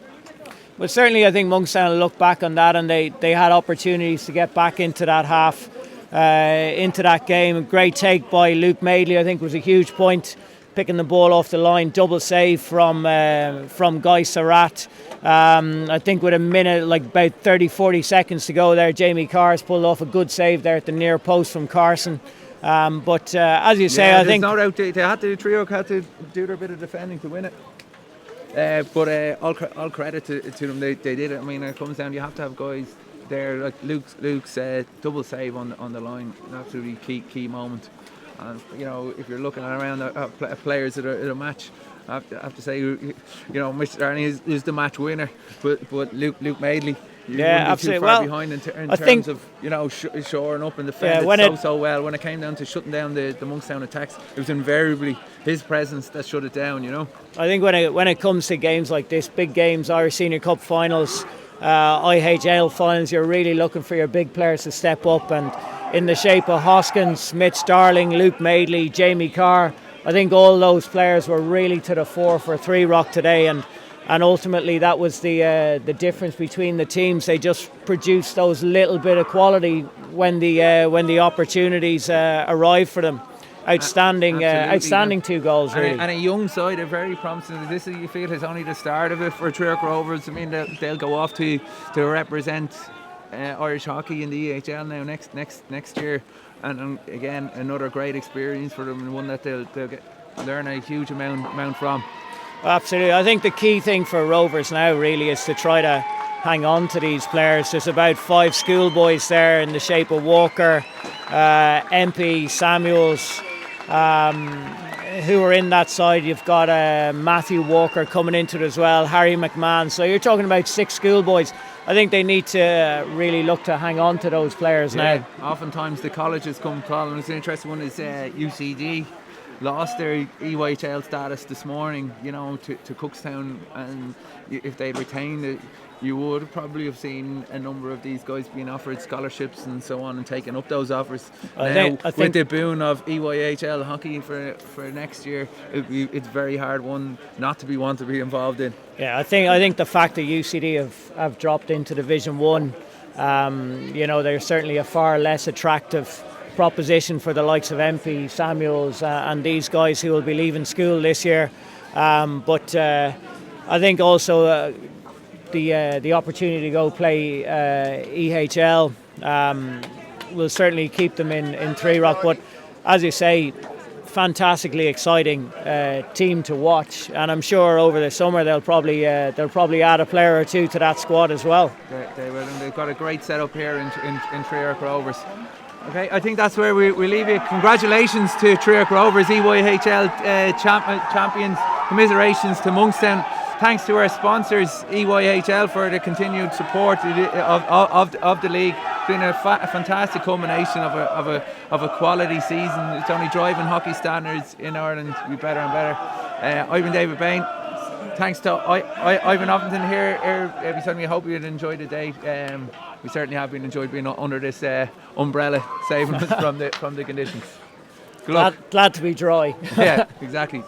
Well, certainly I think Monkstown look back on that, and they had opportunities to get back into that half, into that game. A great take by Luke Madeley, I think, was a huge point, picking the ball off the line, double save from Guy Surratt. I think with a minute, like about 30-40 seconds to go there, Jamie Carr's pulled off a good save there at the near post from Carson. But as you say, I think no doubt the trio had to do their bit of defending to win it. But all credit to them, they did it. I mean, it comes down, you have to have guys there like Luke's double save on the line, an absolutely key moment. And if you're looking around at players at a match, I have to say, Mr. Darney is the match winner, but Luke Madeley. Absolutely. Too far behind in terms of shoring up and defending so well. When it came down to shutting down the Monkstown attacks, it was invariably his presence that shut it down. I think when it comes to games like this, big games, Irish Senior Cup finals, IHL finals, you're really looking for your big players to step up, and in the shape of Hoskins, Mitch Darling, Luke Madeley, Jamie Carr, I think all those players were really to the fore for Three Rock today, and ultimately that was the difference between the teams. They just produced those little bit of quality when the opportunities arrived for them. Outstanding 2 goals really. And a young side, a very promising. This you feel is only the start of it for Trick Rovers. I mean, they'll go off to represent Irish hockey in the EHL now next year, and again another great experience for them, and one that they'll learn a huge amount from. Absolutely. I think the key thing for Rovers now really is to try to hang on to these players. There's about 5 schoolboys there in the shape of Walker, MP, Samuels, who are in that side. You've got Matthew Walker coming into it as well, Harry McMahon. So you're talking about 6 schoolboys. I think they need to really look to hang on to those players now. Oftentimes the colleges come calling. It's an interesting one is UCD. Lost their EYHL status this morning, to Cookstown, and if they'd retained it, you would probably have seen a number of these guys being offered scholarships and so on and taking up those offers. I think with the boon of EYHL hockey for next year, it's very hard one not to want to be involved in. Yeah, I think the fact that UCD have dropped into Division 1, they're certainly a far less attractive proposition for the likes of MP, Samuels, and these guys who will be leaving school this year. But I think also the opportunity to go play EHL will certainly keep them in Three Rock. But as you say, fantastically exciting team to watch, and I'm sure over the summer they'll probably add a player or two to that squad as well. They will, and they've got a great setup here in Trearc Rovers. Okay, I think that's where we leave it. Congratulations to Trearc Rovers, EYHL champions. Commiserations to Monkstown. Thanks to our sponsors, EYHL, for the continued support of the league. It's been a fantastic culmination of a quality season. It's only driving hockey standards in Ireland to be better and better. I've been David Bain. Thanks to Ivan Ovington here beside me. I hope you enjoyed the day. We certainly have enjoyed being under this umbrella, saving us from the conditions. Good luck. Glad to be dry. Yeah, exactly.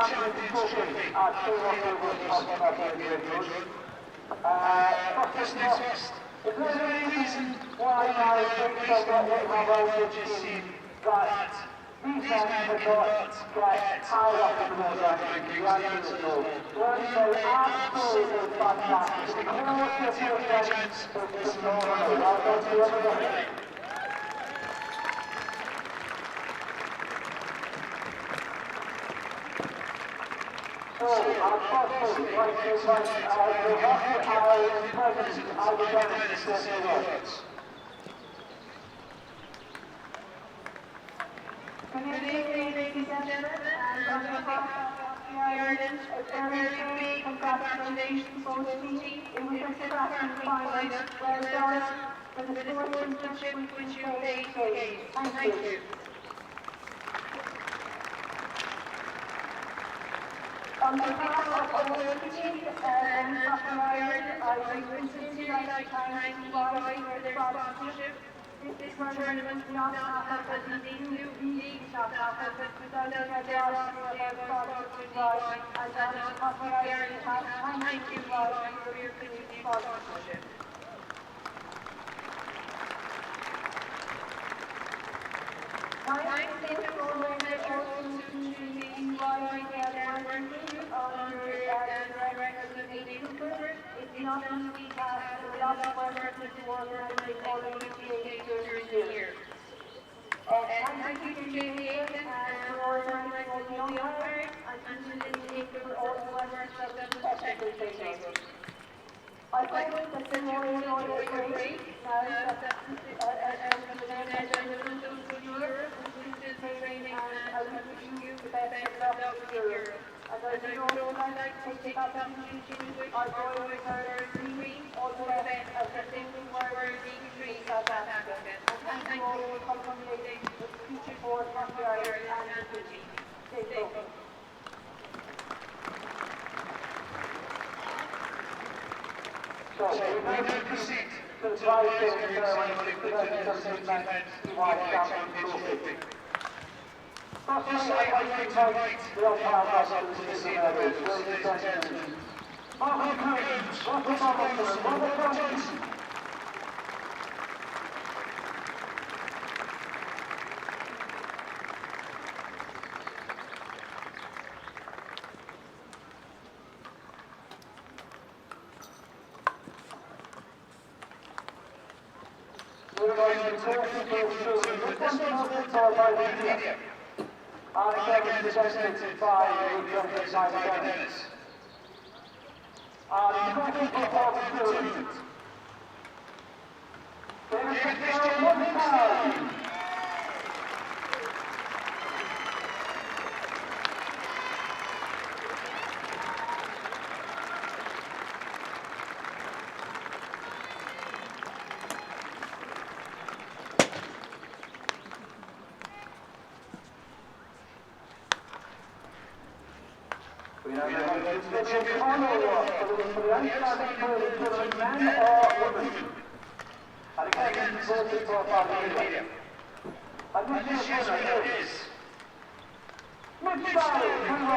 Champions Trophy at Rovers. First things first, is there any reason why now things are getting about just seem that these men cannot get higher up in the world rankings? The answer is no. They're absolutely fantastic. The quality of your legends is phenomenal. Well done to everybody. So, firstly, I'd like to invite our President, Albert Dennis, to say a few words. Good evening, ladies and gentlemen, and on behalf of Ireland, a very big congratulations to the team. It was a cracking final. Well done for the sportsmanship which you played today. Thank you. On behalf of all the team and After Ireland, I would sincerely like to thank you all for their sponsorship. This tournament would not happen, the league not happen, without the generosity of our sponsors, and that is After Ireland has thank you all for your continued sponsorship. Thanks to all the also to the it's not easy task, a lot of work to organize all of the games during the year. Thank you to Jamie Aiken for organizing all the young players and to Lynn Aiken for all the work that the technical training. I think that the more you know the great, now that the Europe, training and I wish you the best of luck with Europe. And I would like to take this opportunity to wish our boys our team all the best as the thinking were League 3 South Africa. And thank you all for accommodating the future board of Ireland and the team. Stay safe. So, we now proceed to the tie-break ceremony for the 2017 Champions Trophy. Firstly, I'd like to invite the umpire master to the medals, ladies and gentlemen. Martin Coons, Robert Robertson, Robert Johnson. We're going to talk to children responsible for by the media. And again presented by Lieutenant Albert Dennis. And the question for children. David Christian Monkstown. We now have the final one for the outstanding curling tournament, men or women. And again, voted for by the media. And this year's winner is Monkstown,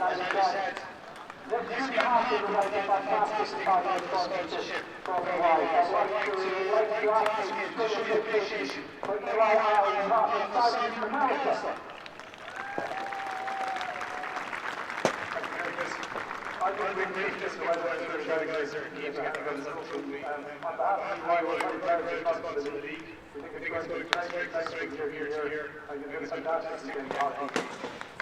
as I said, this should happen without a fantastic kind of sponsorship from the wife. I'd like to ask you to show your appreciation for the right now in part of South America. I think we need this weather as we're trying to get a certain team to get together as a on behalf of the we're very responsible to the league. We think it's going to be great strength from year to year. I think it's fantastic to get hockey.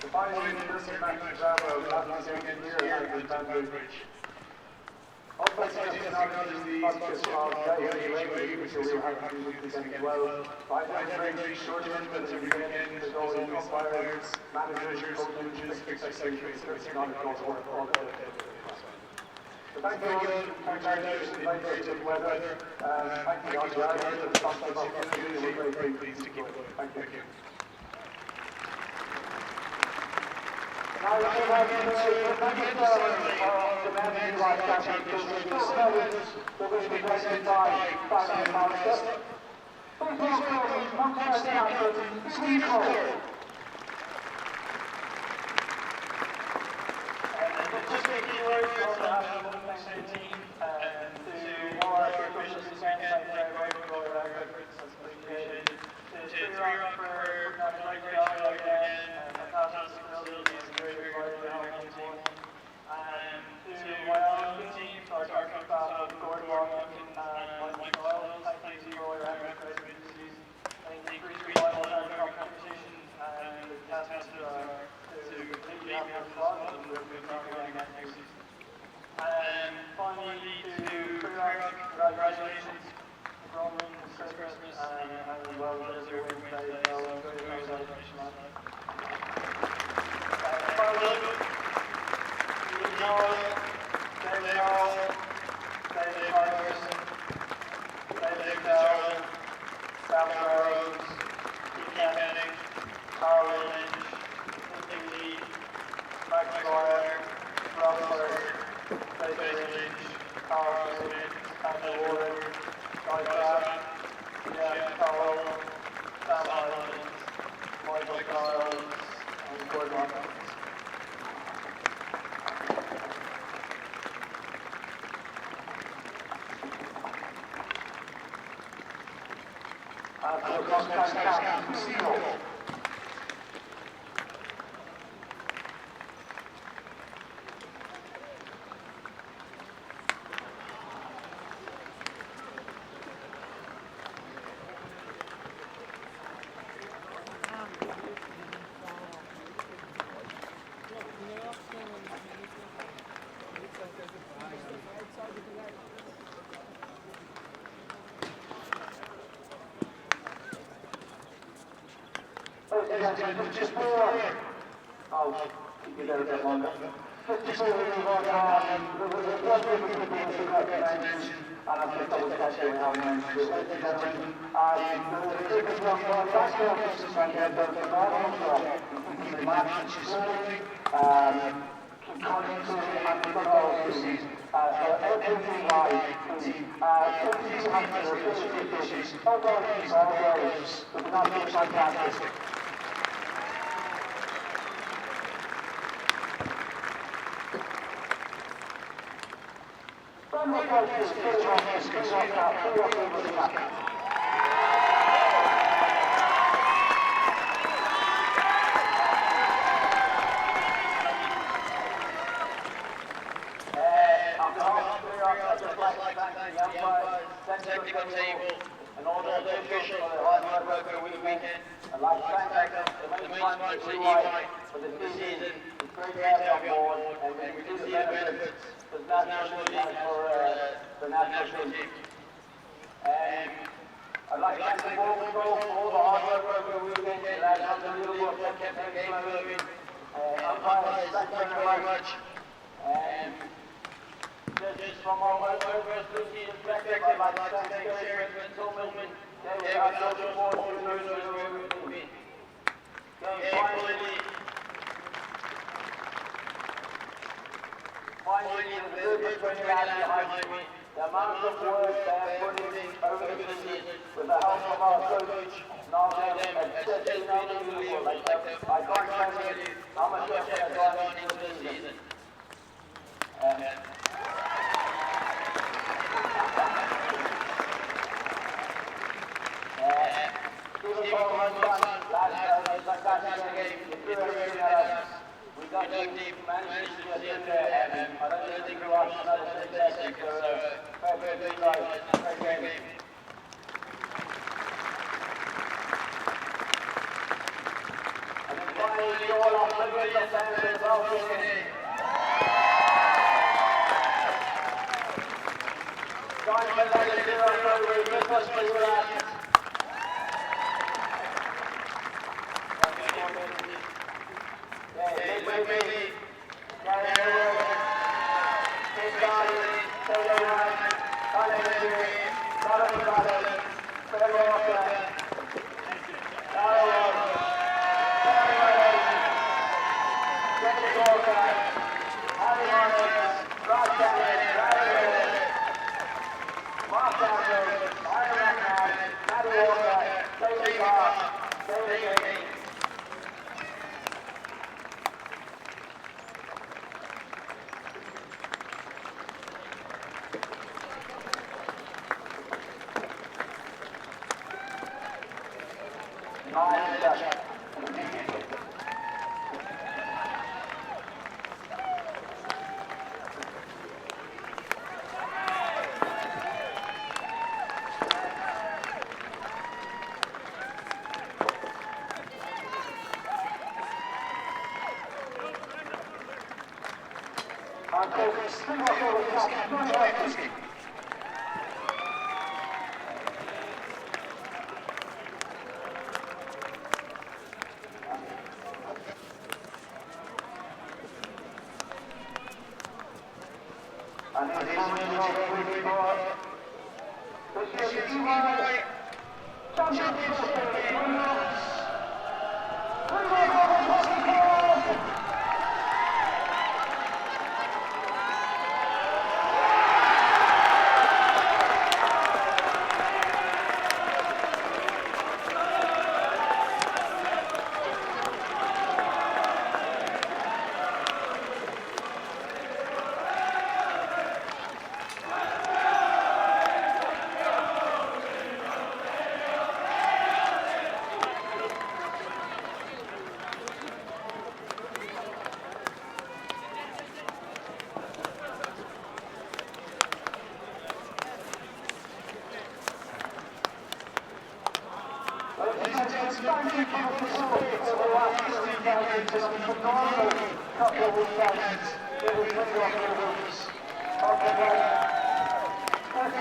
The final first match in Drama last weekend here at the Bridge. Also, I acknowledge the sponsorship of Gay, which we have to do this weekend as well. By very short tournaments every weekend, there's always umpires, managers, coaches, secretaries, it's not a close work all the Thank you all. Congratulations, very good weather. Thank you all. The responsible community. We're very pleased to keep it. Thank you. Now, thank you very much for the men who are catching the students. We're going to be presented by Simon Monkstown. Please welcome Monkstown captain Steve Cole. Just a few words on behalf of the Monkstown team to all our officials who spent time there working for our efforts and appreciated. To Rock for national job again, fantastic facilities, very good to have on team. And to my own team, our coaching staff of Gordon Washington and Mike Doyle, thank you for your efforts throughout the season. I think the increased vital competition and the test to completely have your squad and we'll be targeting next season. And finally to Rock, congratulations. Christmas and well deserved Wednesday. Congratulations on that. Finally, David Carroll, David Harrison, David Carroll, Sam Rose, Keith Canning, Carl Lynch, Timothy Lee, Mike McGuire, Rob Bird, David Lynch, Carl Smith, Andy Warren, Guy Pratt, Jeff Cole, Sam Island, Michael Giles, and Gordon Roberts. And for the Monkstown captain, Steve Cole. Just before, I'll keep you there a bit longer. Just before we move on, there's one thing we could mention, and I'm going to double check here how we mentioned it. Ladies and gentlemen, the cricket from last year, this is when they had done the Rovers, the match which is serving, Collins and the football season. Everything live, 2,200 official dishes, all goals, with an absolute fantastic. Technical table and all the officials for the hard work over the weekend. I'd like to thank the main sponsor EY for the season. It's great to have you on board and we can see the benefits for the national team and for the national team. I'd like to thank the board for all the hard work over the weekend. The lads have done a little work, kept the game moving. Umpires, thank you very much. Just from our Rovers perspective, I'd like to thank Sheriff and Tillman. They were our social support for the movie. Finally, the good training behind me, the amount of work they have put in over the season with the help of our coach, Narden, and especially unbelievable. I can't tell you how much effort has gone into the season. We got deep, managed to get in there, and I don't think we lost another 6 seconds, so perfect guys, great game. And then finally, all our players of fans as well today. Time for that to do our way, with us, please, Hey,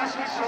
This is